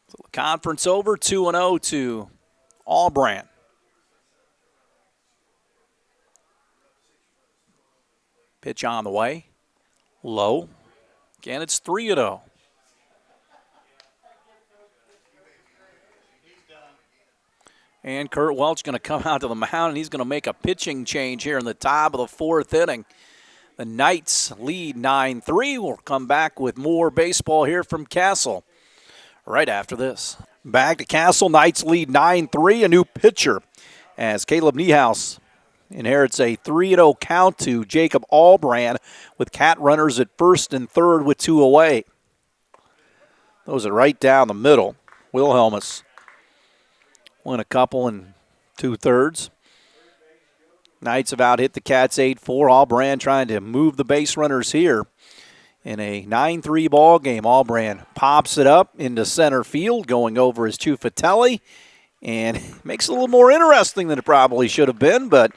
So the conference over, 2-0 to Allbrand. Pitch on the way. Low. Again, it's 3-0. And Kurt Welch going to come out to the mound, and he's going to make a pitching change here in the top of the 4th inning. The Knights lead 9-3. We'll come back with more baseball here from Castle right after this. Back to Castle. Knights lead 9-3. A new pitcher as Caleb Niehaus inherits a 3-0 count to Jacob Allbrand with Cat runners at first and third with 2 away. Those are right down the middle. Wilhelmus Went a couple and 2/3. Knights have out hit the Cats 8-4. Allbrand trying to move the base runners here in a 9-3 ball game. Allbrand pops it up into center field, going over his Ciuffatelli, and makes it a little more interesting than it probably should have been, but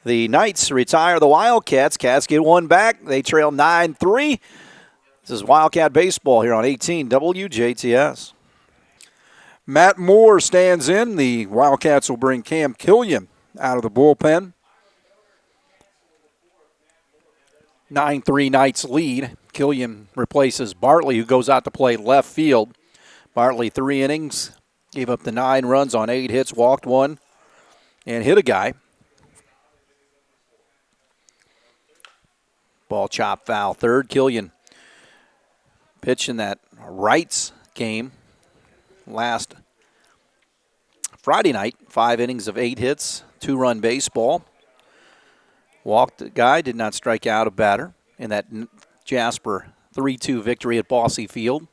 the Knights retire the Wildcats. Cats get one back. They trail 9-3. This is Wildcat Baseball here on 18 WJTS. Matt Moore stands in. The Wildcats will bring Cam Killian out of the bullpen. 9-3 Knights lead. Killian replaces Bartley, who goes out to play left field. Bartley 3 innings, gave up the 9 runs on 8 hits, walked 1, and hit a guy. Ball chopped foul. Third, Killian pitched in that Wrights game last Friday night. 5 innings of 8 hits, 2-run baseball. Walked the guy, did not strike out a batter in that Jasper 3-2 victory at Bosse Field.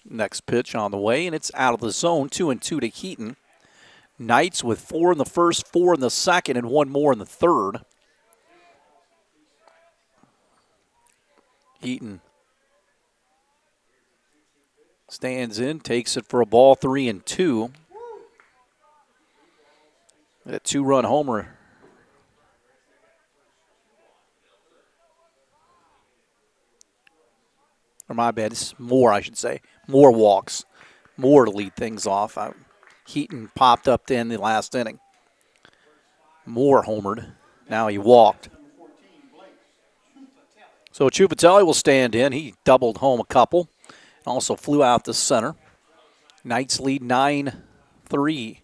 Next pitch on the way, and it's out of the zone. 2-2 to Heaton. Knights with 4 in the first, 4 in the second, and 1 more in the third. Heaton stands in, takes it for a ball, 3-2. A 2-run homer. Or my bad, it's more, I should say. More walks. More to lead things off. Heaton popped up to end the last inning. Moore homered. Now he walked. So Ciuffatelli will stand in. He doubled home a couple. Also flew out to center. Knights lead 9-3.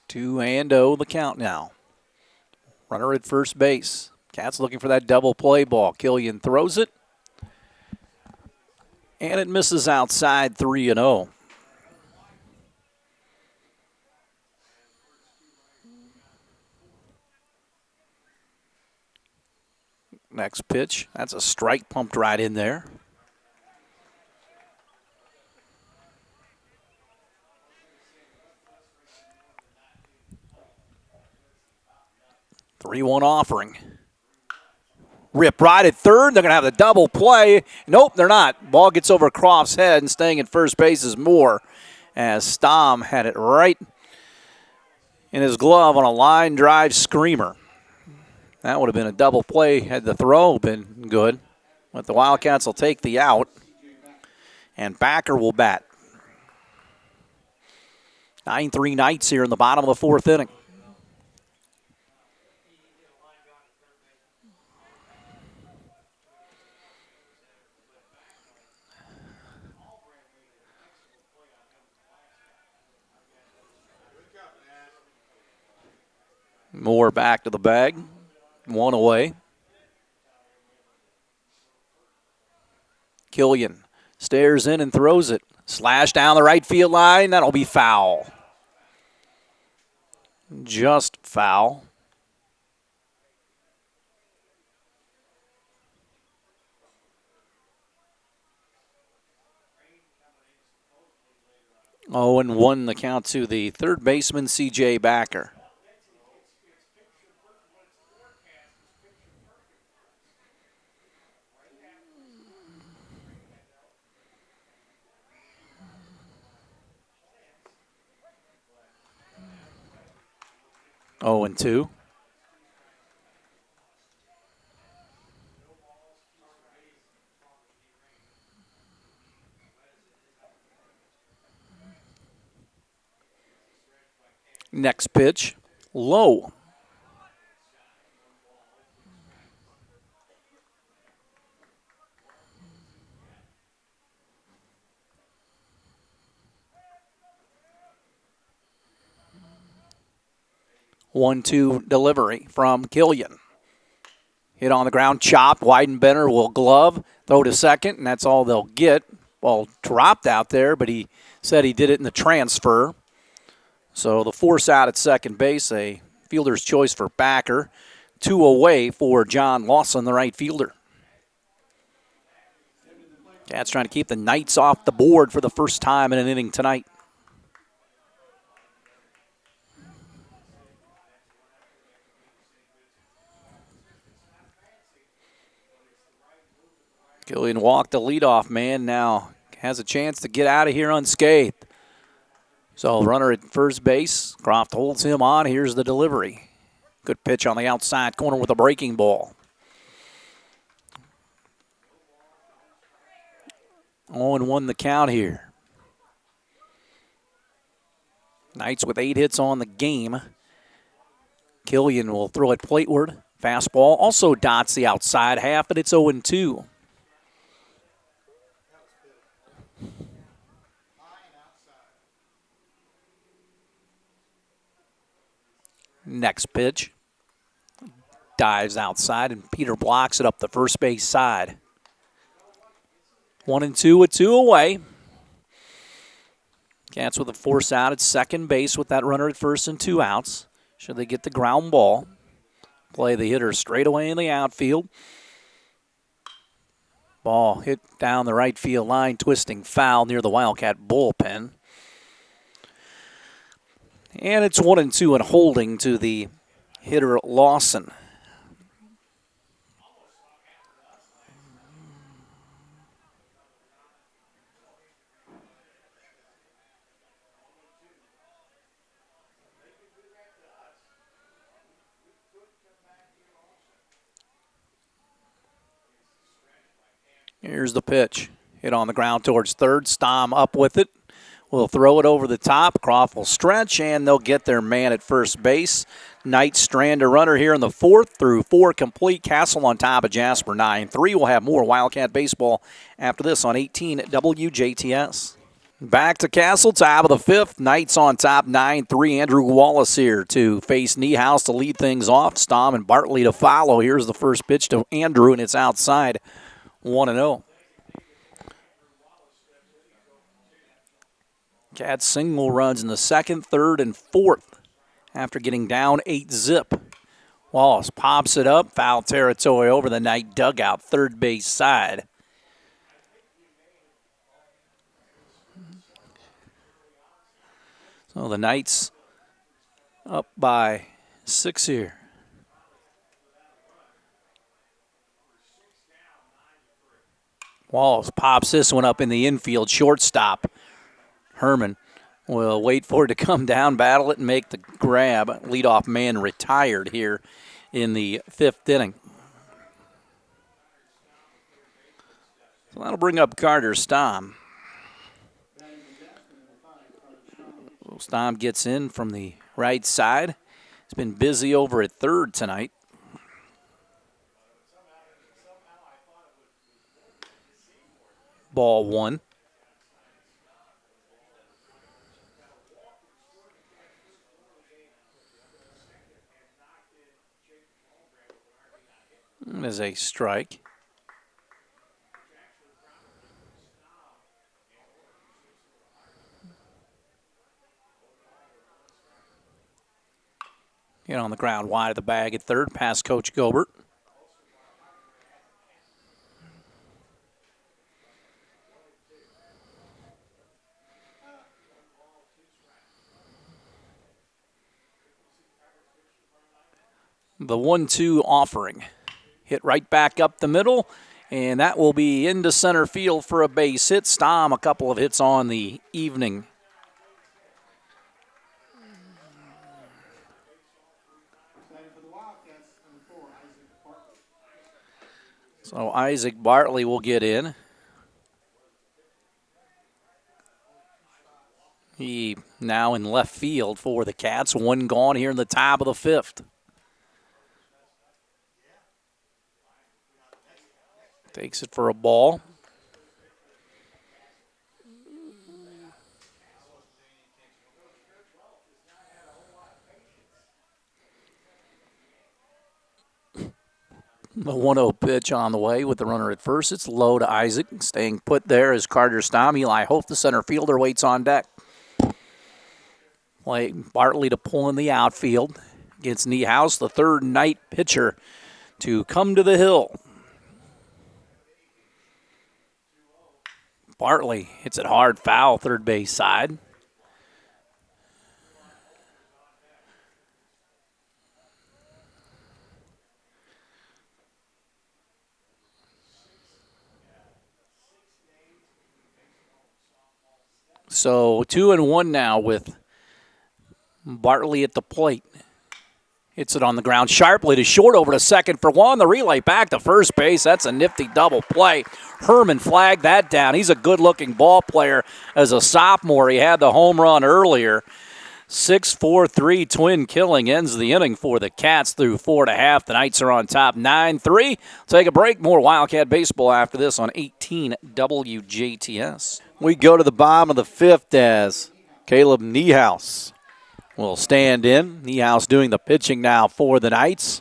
Two and oh the count now. Runner at first base. Cats looking for that double play ball. Killian throws it. And it misses outside, 3-0. Next pitch. That's a strike pumped right in there. Three-one offering. Rip right at third. They're going to have the double play. Nope, they're not. Ball gets over Croft's head, and staying at first base is Moore, as Stom had it right in his glove on a line drive screamer. That would have been a double play had the throw been good. But the Wildcats will take the out, and Backer will bat. 9-3 Knights here in the bottom of the fourth inning. Moore back to the bag. 1 away. Killian stares in and throws it. Slash down the right field line. That'll be foul. Just foul. Oh, and 1 the count to the third baseman, C.J. Backer. Oh, and 2. Next pitch, low. 1-2 delivery from Killian. Hit on the ground, chopped. Weidenbender will glove, throw to second, and that's all they'll get. Well, dropped out there, but he said he did it in the transfer. So the force out at second base, a fielder's choice for Backer. 2 away for John Lawson, the right fielder. Cats trying to keep the Knights off the board for the first time in an inning tonight. Killian walked the leadoff man, now has a chance to get out of here unscathed. So runner at first base, Croft holds him on. Here's the delivery. Good pitch on the outside corner with a breaking ball. 0-1 the count here. Knights with 8 hits on the game. Killian will throw it plateward. Fastball also dots the outside half, but it's 0-2. Next pitch. Dives outside, and Peter blocks it up the first base side. 1-2 with 2 away. Cats with a force out at second base with that runner at first and 2 outs. Should they get the ground ball? Play the hitter straight away in the outfield. Ball hit down the right field line, twisting foul near the Wildcat bullpen. And it's 1-2 and holding to the hitter Lawson. Here's the pitch. Hit on the ground towards third. Stom up with it. Will throw it over the top. Croft will stretch, and they'll get their man at first base. Knights strand a runner here in the fourth through 4 complete. Castle on top of Jasper 9-3. We'll have more Wildcat baseball after this on 18 WJTS. Back to Castle, top of the 5th. Knights on top 9-3. Andrew Wallace here to face Niehaus to lead things off. Stom and Bartley to follow. Here's the first pitch to Andrew, and it's outside. 1-0. Cats single runs in the 2nd, 3rd, and 4th after getting down 8-zip. Wallace pops it up, foul territory over the Knight dugout, third base side. So the Knights up by 6 here. Wallace pops this one up in the infield, shortstop. Herman will wait for it to come down, battle it, and make the grab. Leadoff man retired here in the 5th inning. So that'll bring up Carter Stom. Stom gets in from the right side. He's been busy over at third tonight. Ball 1. As a strike. Get on the ground wide of the bag at third, past Coach Gobert. The 1-2 offering. Hit right back up the middle, and that will be into center field for a base hit. Stom, a couple of hits on the evening. So Isaac Bartley will get in. He now in left field for the Cats. 1 gone here in the top of the 5th. Takes it for a ball. The 1-0 pitch on the way with the runner at first. It's low to Isaac. Staying put there is Carter Stom. Eli Hope, the center fielder, waits on deck. Play Bartley to pull in the outfield against Niehaus, the third night pitcher to come to the hill. Bartley hits it hard, foul, third base side. So 2-1 now with Bartley at the plate. Hits it on the ground sharply to short, over to second for one. The relay back to first base. That's a nifty double play. Herman flagged that down. He's a good-looking ball player as a sophomore. He had the home run earlier. 6-4-3 twin killing ends the inning for the Cats through 4 1/2. The Knights are on top 9-3. Take a break. More Wildcat baseball after this on 18 WJTS. We go to the bottom of the fifth as Caleb Niehaus will stand in. Niehaus doing the pitching now for the Knights.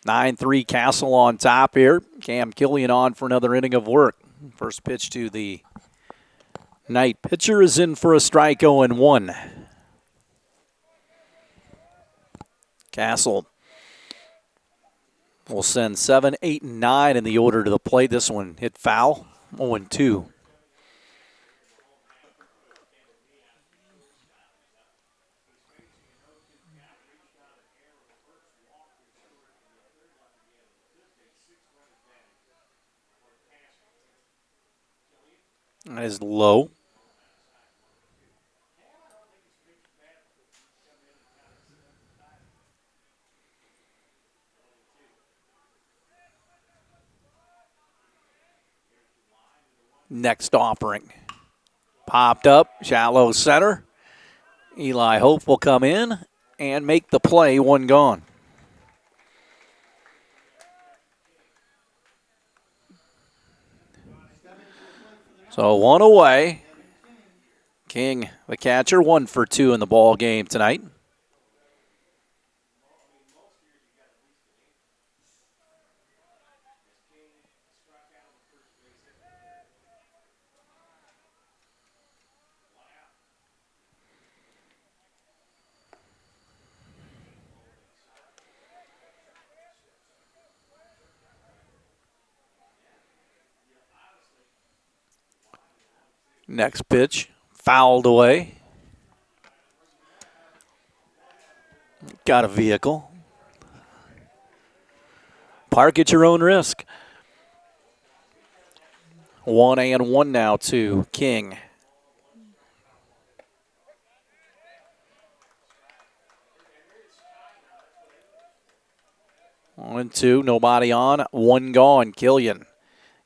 9-3 Castle on top here. Cam Killian on for another inning of work. First pitch to the Knight pitcher is in for a strike, 0-1. Castle will send 7, 8, and 9 in the order to the plate. This one hit foul, 0-2. That is low. Next offering. Popped up, shallow center. Eli Hope will come in and make the play, one gone. So one away. King, the catcher, 1 for 2 in the ball game tonight. Next pitch, fouled away. Got a vehicle. Park at your own risk. 1-1 now to King. One, two, nobody on, one gone. Killian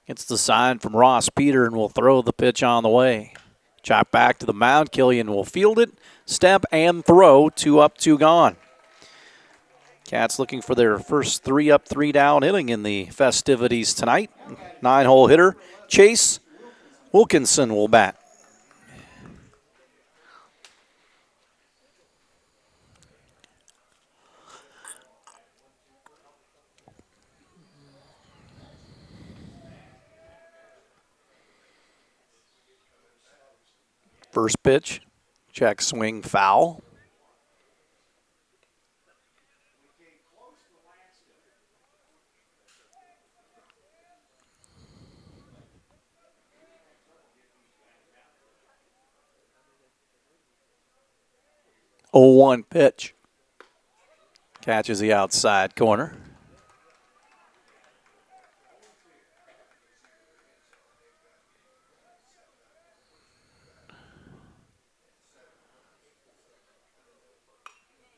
gets the sign from Ross Peter and will throw the pitch on the way. Chop back to the mound. Killian will field it, step, and throw. 2 up, 2 gone. Cats looking for their first 3 up, 3 down inning in the festivities tonight. 9-hole hitter Chase Wilkinson will bat. First pitch, check swing, foul. Oh, 1 pitch. Catches the outside corner.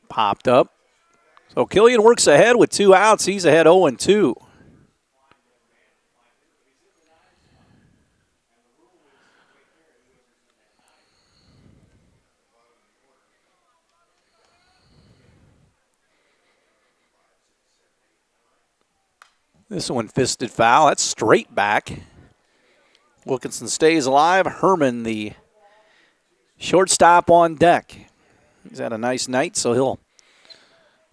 Popped up. So Killian works ahead with 2 outs. He's ahead 0-2. This one fisted foul. That's straight back. Wilkinson stays alive. Herman, the shortstop, on deck. He's had a nice night, so he'll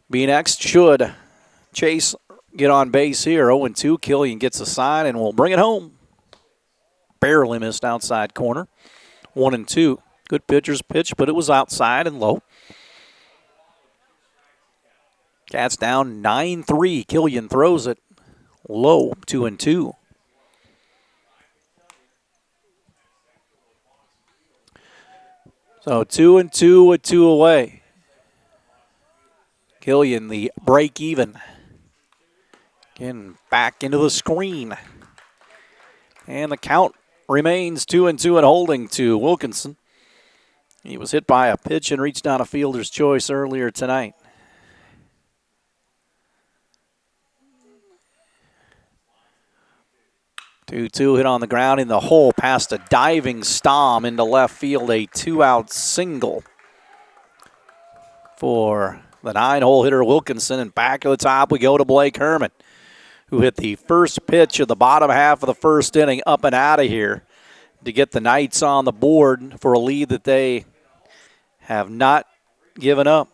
be next should Chase get on base here. 0-2. Killian gets a sign and will bring it home. Barely missed outside corner. 1-2. Good pitcher's pitch, but it was outside and low. Cats down 9-3. Killian throws it low. 2-2. So 2-2 with 2 away. Killian, the break even. Again, back into the screen. And the count remains 2-2 and holding to Wilkinson. He was hit by a pitch and reached down a fielder's choice earlier tonight. 2-2 hit on the ground in the hole past a diving Stom into left field. A 2-out single for the 9-hole hitter Wilkinson. And back at the top we go to Blake Herman, who hit the first pitch of the bottom half of the first inning up and out of here to get the Knights on the board for a lead that they have not given up.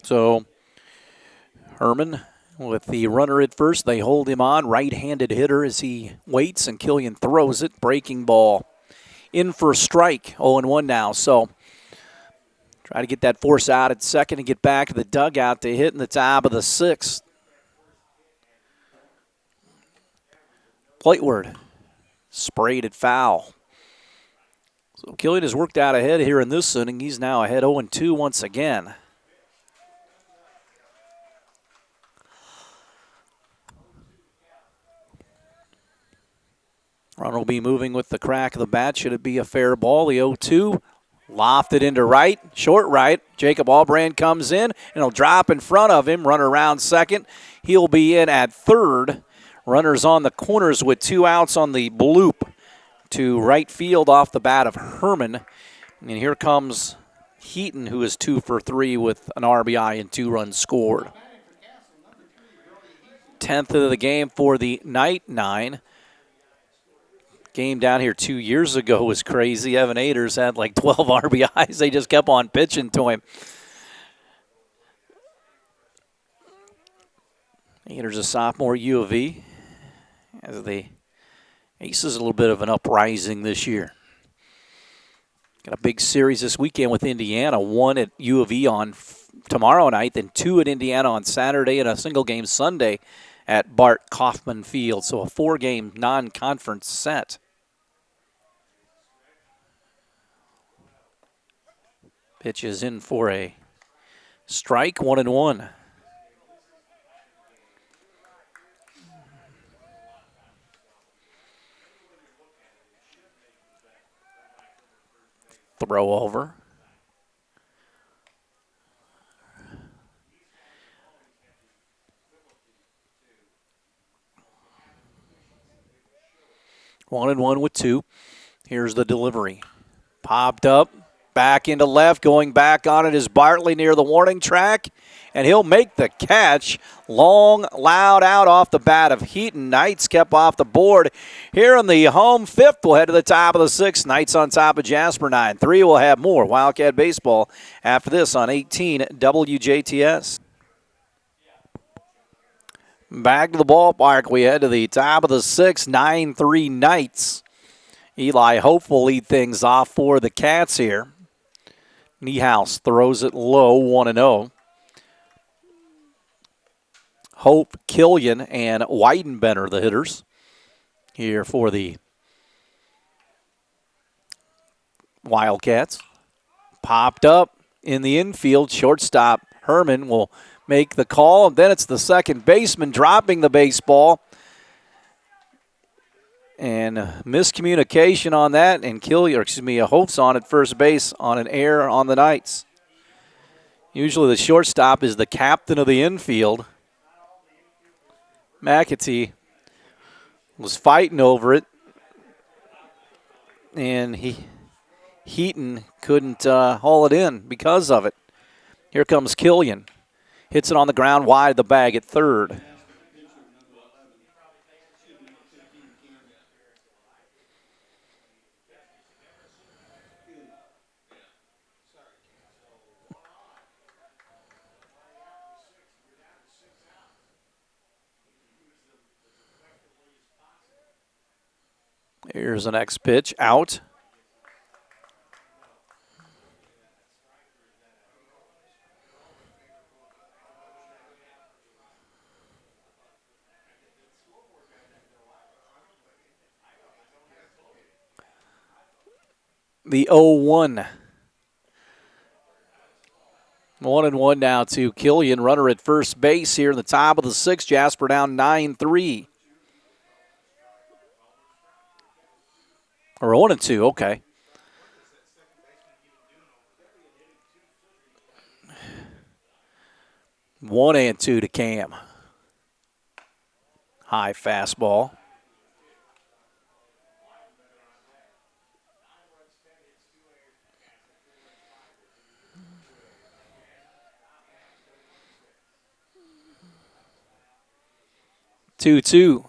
So Herman with the runner at first. They hold him on. Right-handed hitter as he waits, and Killian throws it. Breaking ball in for a strike. 0-1 now. So try to get that force out at second and get back to the dugout to hit in the top of the 6th. Plateward sprayed it foul. So Killian has worked out ahead here in this inning. He's now ahead 0-2 once again. Runner will be moving with the crack of the bat. Should it be a fair ball? The 0-2. Lofted into right, short right. Jacob Albrand comes in, and he'll drop in front of him. Runner around second. He'll be in at third. Runners on the corners with 2 outs on the bloop to right field off the bat of Herman. And here comes Heaton, who is 2 for 3 with an RBI and 2 runs scored. 10th of the game for the Night 9. Game down here 2 years ago was crazy. Evan Aders had like 12 RBIs. They just kept on pitching to him. Aders a sophomore U of E. As the Aces a little bit of an uprising this year. Got a big series this weekend with Indiana. 1 at U of E on tomorrow night, then 2 at Indiana on Saturday, and a single game Sunday at Bart Kaufman Field. So a 4-game non-conference set. Pitch is in for a strike, 1-1. Throw over. One and one with 2. Here's the delivery. Popped up. Back into left. Going back on it is Bartley near the warning track. And he'll make the catch. Long, loud out off the bat of Heaton. Knights kept off the board. Here in the home 5th, we'll head to the top of the 6th. Knights on top of Jasper 9-3. We'll have more Wildcat baseball after this on 18 WJTS. Back to the ballpark. We head to the top of the 6th. 9-3 Knights. Eli hopeful lead things off for the Cats here. Niehaus throws it low, 1-0. Hope, Killian, and Weidenbender, the hitters, here for the Wildcats. Popped up in the infield. Shortstop Herman will make the call, and then it's the second baseman dropping the baseball. And miscommunication on that, and Hope's on at first base on an error on the Knights. Usually the shortstop is the captain of the infield. McAtee was fighting over it, and he Heaton couldn't haul it in because of it. Here comes Killian. Hits it on the ground wide of the bag at third. Here's the next pitch, out. The 0-1. 1-1 now to Killian, runner at first base here in the top of the sixth. Jasper down 9-3. Or 1-2, okay. One and two to Cam. High fastball. Two.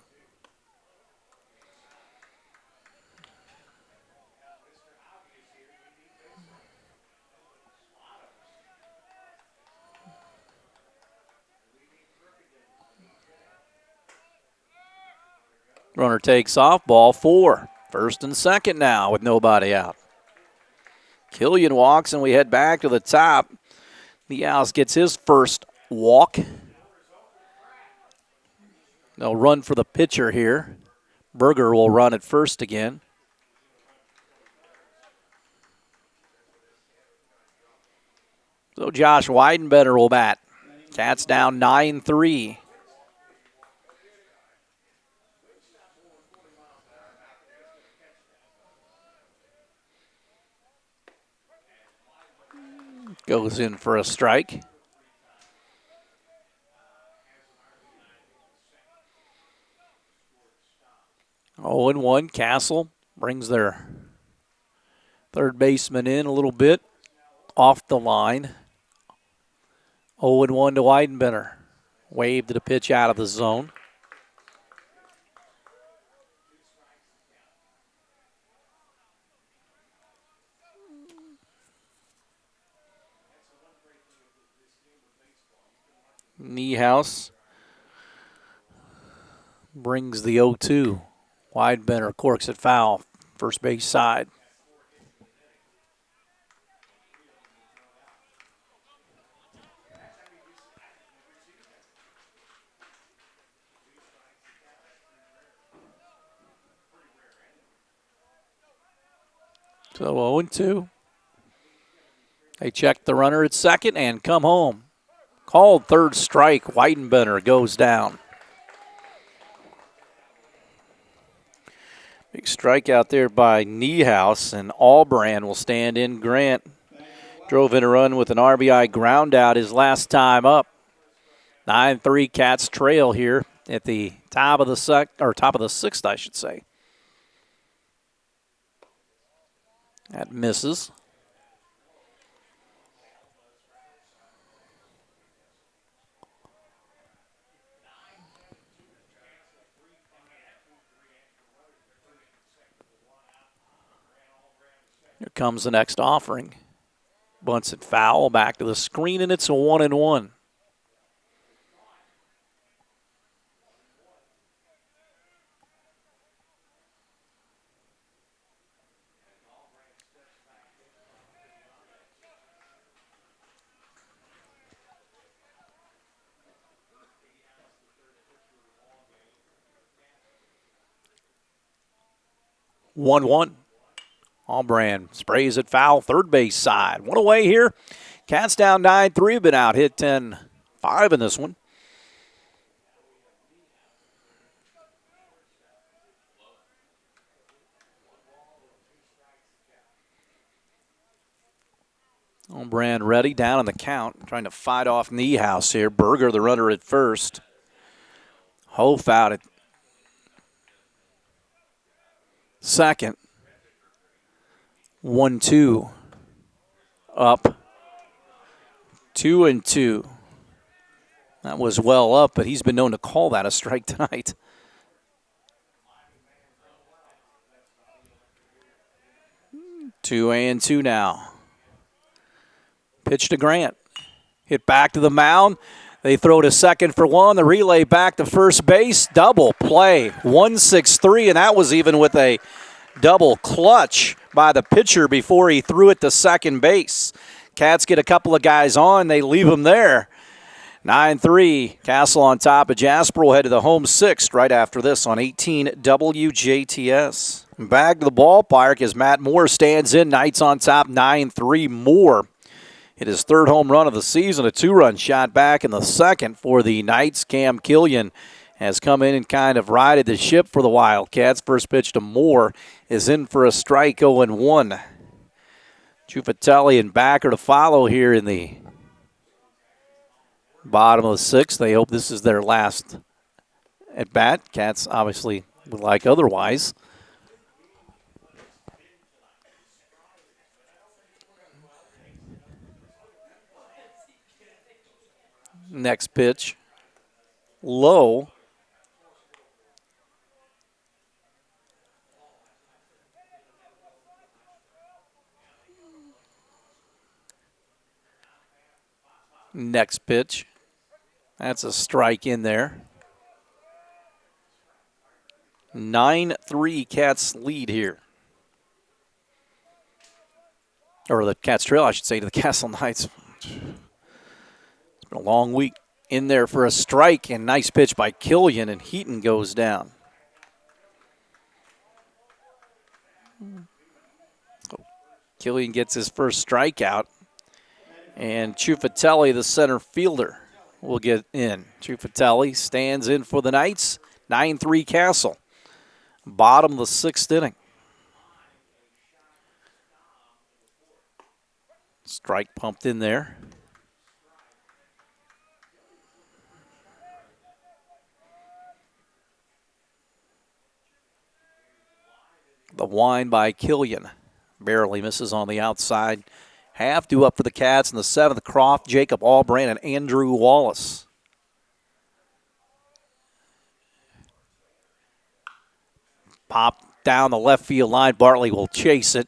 Runner takes off, ball four. First and second now with nobody out. Killian walks, and we head back to the top. The Owls gets his first walk. They'll run for the pitcher here. Berger will run at first again. So Josh Weidenbetter will bat. Cats down 9-3. Goes in for a strike. Oh, and 1. Castle brings their third baseman in a little bit off the line. 0-1 to Weidenbender. Waved the pitch out of the zone. Niehaus brings the 0-2. Weidenbender corks it foul, first base side. So 0-2. They check the runner at second and come home. Called third strike. Weidenbender goes down. Big strikeout there by Niehaus, and Albrand will stand in. Grant drove in a run with an RBI ground out his last time up. 9-3 Cats trail here at the top of the sixth, I should say. That misses. Here comes the next offering. Bunts it foul, back to the screen, and it's a 1-1. Albrand sprays it foul, third base side. One away here. Cats down 9-3, been out hit 10-5 in this one. Albrand ready, down on the count, trying to fight off Niehaus here. Berger, the runner at first. Hof out at second. 1-2. Up. 2-2. That was well up, but he's been known to call that a strike tonight. Two and two now. Pitch to Grant. Hit back to the mound. They throw to second for one. The relay back to first base. Double play. 1-6-3, and that was even with a double clutch by the pitcher before he threw it to second base. Cats get a couple of guys on. They leave him there. 9-3. Castle on top of Jasper will head to the home sixth right after this on 18 WJTS. Back to the ballpark as Matt Moore stands in. Knights on top 9-3. Moore hit his third home run of the season, a two-run shot back in the second for the Knights. Cam Killian has come in and kind of righted the ship for the Wildcats. First pitch to Moore is in for a strike, 0-1. Ciuffatelli and Backer to follow here in the bottom of the sixth. They hope this is their last at bat. Cats obviously would like otherwise. Next pitch, low. Next pitch, that's a strike in there. 9-3 Cats lead here. Or the Cats trail, I should say, to the Castle Knights. It's been a long week. In there for a strike, and nice pitch by Killian, and Heaton goes down. Killian gets his first strikeout, and Ciuffatelli, the center fielder, will get in. Ciuffatelli stands in for the Knights. 9-3 Castle. Bottom of the sixth inning. Strike pumped in there. The wind by Killian. Barely misses on the outside. Half due up for the Cats in the seventh. Croft, Jacob Albrand, and Andrew Wallace. Pop down the left field line. Bartley will chase it,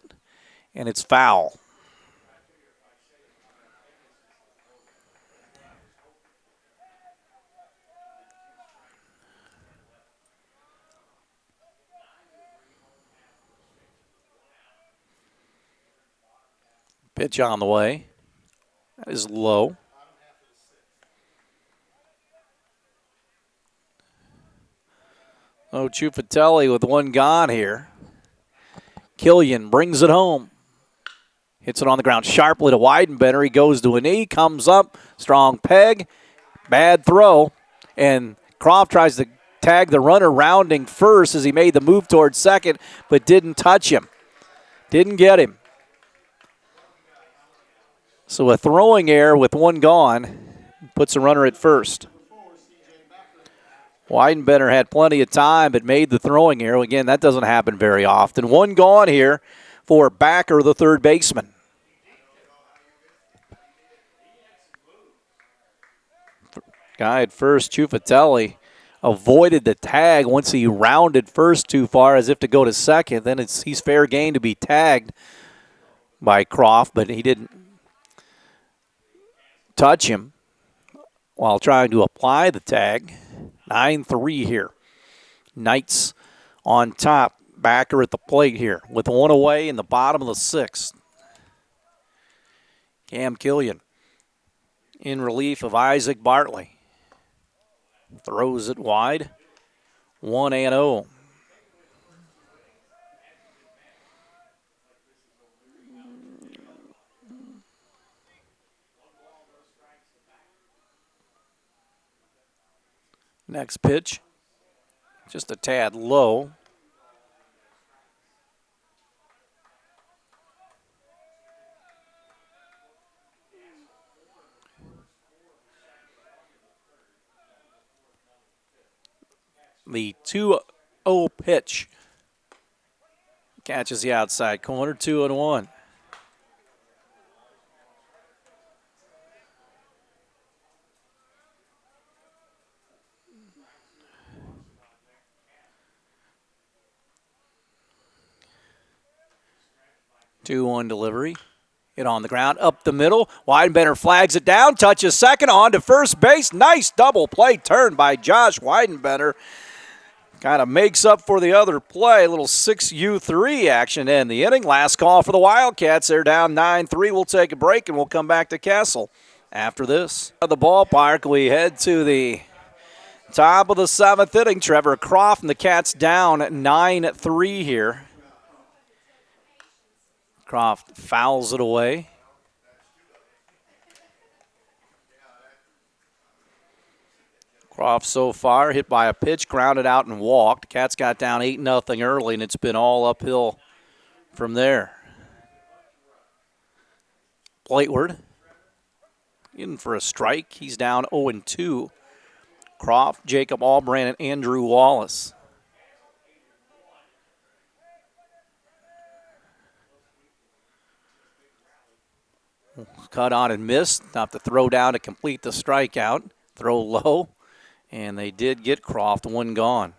and it's foul. Pitch on the way. That is low. Oh, Ciuffatelli with one gone here. Killian brings it home. Hits it on the ground sharply to Weidenbender. He goes to a knee, comes up, strong peg, bad throw, and Croft tries to tag the runner rounding first as he made the move towards second, but didn't touch him. Didn't get him. So a throwing error with one gone puts a runner at first. Weidenbender had plenty of time but made the throwing error. Again, that doesn't happen very often. One gone here for Backer, the third baseman. Guy at first, Ciuffatelli, avoided the tag once he rounded first too far as if to go to second. Then he's fair game to be tagged by Croft, but he didn't touch him while trying to apply the tag. 9-3 here. Knights on top. Backer at the plate here with one away in the bottom of the sixth. Cam Killian in relief of Isaac Bartley. Throws it wide. 1-0. Next pitch, just a tad low. The 2-0 pitch Catches the outside corner, 2-1. Two-one delivery. Hit on the ground, up the middle. Weidenbender flags it down, touches second, on to first base. Nice double play turn by Josh Weidenbender. Kind of makes up for the other play. A little 6U3 action in the inning. Last call for the Wildcats. They're down 9-3. We'll take a break and we'll come back to Castle after this. At the ballpark, we head to the top of the 7th inning. Trevor Croft and the Cats down 9-3 here. Croft fouls it away. Croft so far hit by a pitch, grounded out and walked. Cats got down 8-0 early, and it's been all uphill from there. Blateward in for a strike. He's down 0-2. Croft, Jacob Albrand, and Andrew Wallace. Cut on and missed. Have to throw down to complete the strikeout. Throw low. And they did get Croft, one gone.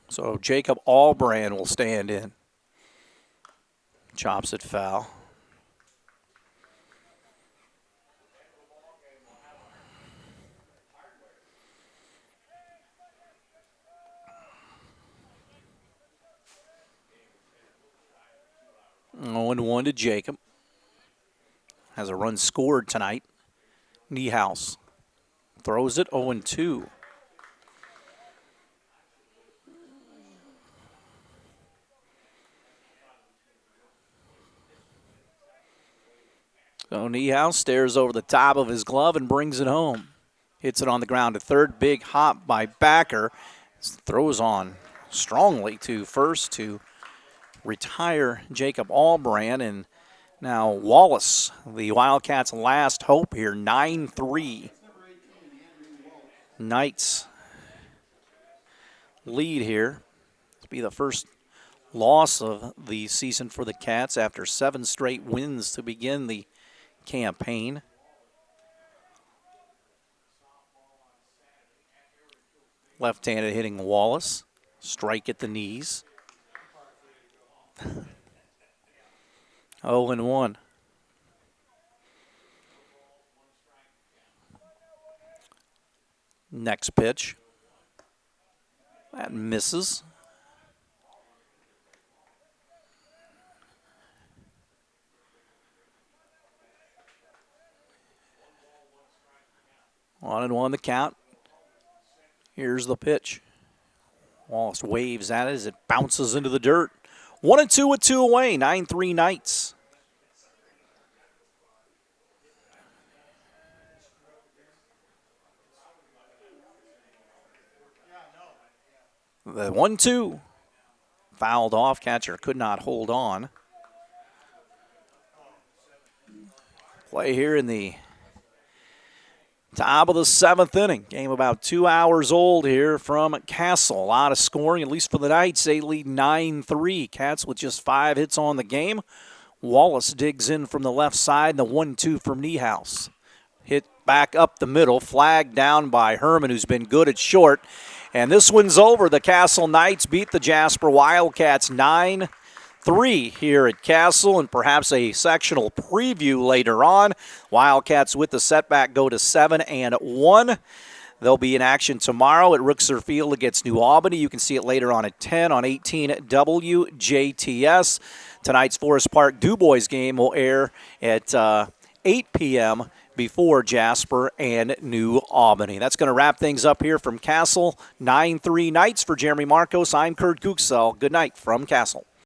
So Jacob Albrand will stand in. Chops it foul. Oh, 1 to Jacob. Has a run scored tonight. Niehaus throws it 0-2. So Niehaus stares over the top of his glove and brings it home. Hits it on the ground to third. Big hop by Backer. Throws on strongly to first to retire Jacob Albrand, and now Wallace, the Wildcats' last hope here, 9-3. Knights lead here. This will be the first loss of the season for the Cats after 7 straight wins to begin the campaign. Left-handed hitting Wallace. Strike at the knees. 0-1. Next pitch. That misses. One and one the count. Here's the pitch. Wallace waves at it as it bounces into the dirt. 1-2 with 2 away, 9-3 Knights. The 1-2 fouled off. Catcher could not hold on. Play here in the top of the 7th inning. Game about 2 hours old here from Castle. A lot of scoring, at least for the Knights. They lead 9-3. Cats with just 5 hits on the game. Wallace digs in from the left side, and the 1-2 from Niehaus. Hit back up the middle, flagged down by Herman, who's been good at short. And this one's over. The Castle Knights beat the Jasper Wildcats 9-3 here at Castle, and perhaps a sectional preview later on. Wildcats with the setback go to 7-1. They'll be in action tomorrow at Rooksor Field against New Albany. You can see it later on at 10 on 18 WJTS. Tonight's Forest Park DuBois game will air at 8 p.m. before Jasper and New Albany. That's going to wrap things up here from Castle. 9-3 Knights. For Jeremy Marcos, I'm Kurt Kuchsel. Good night from Castle.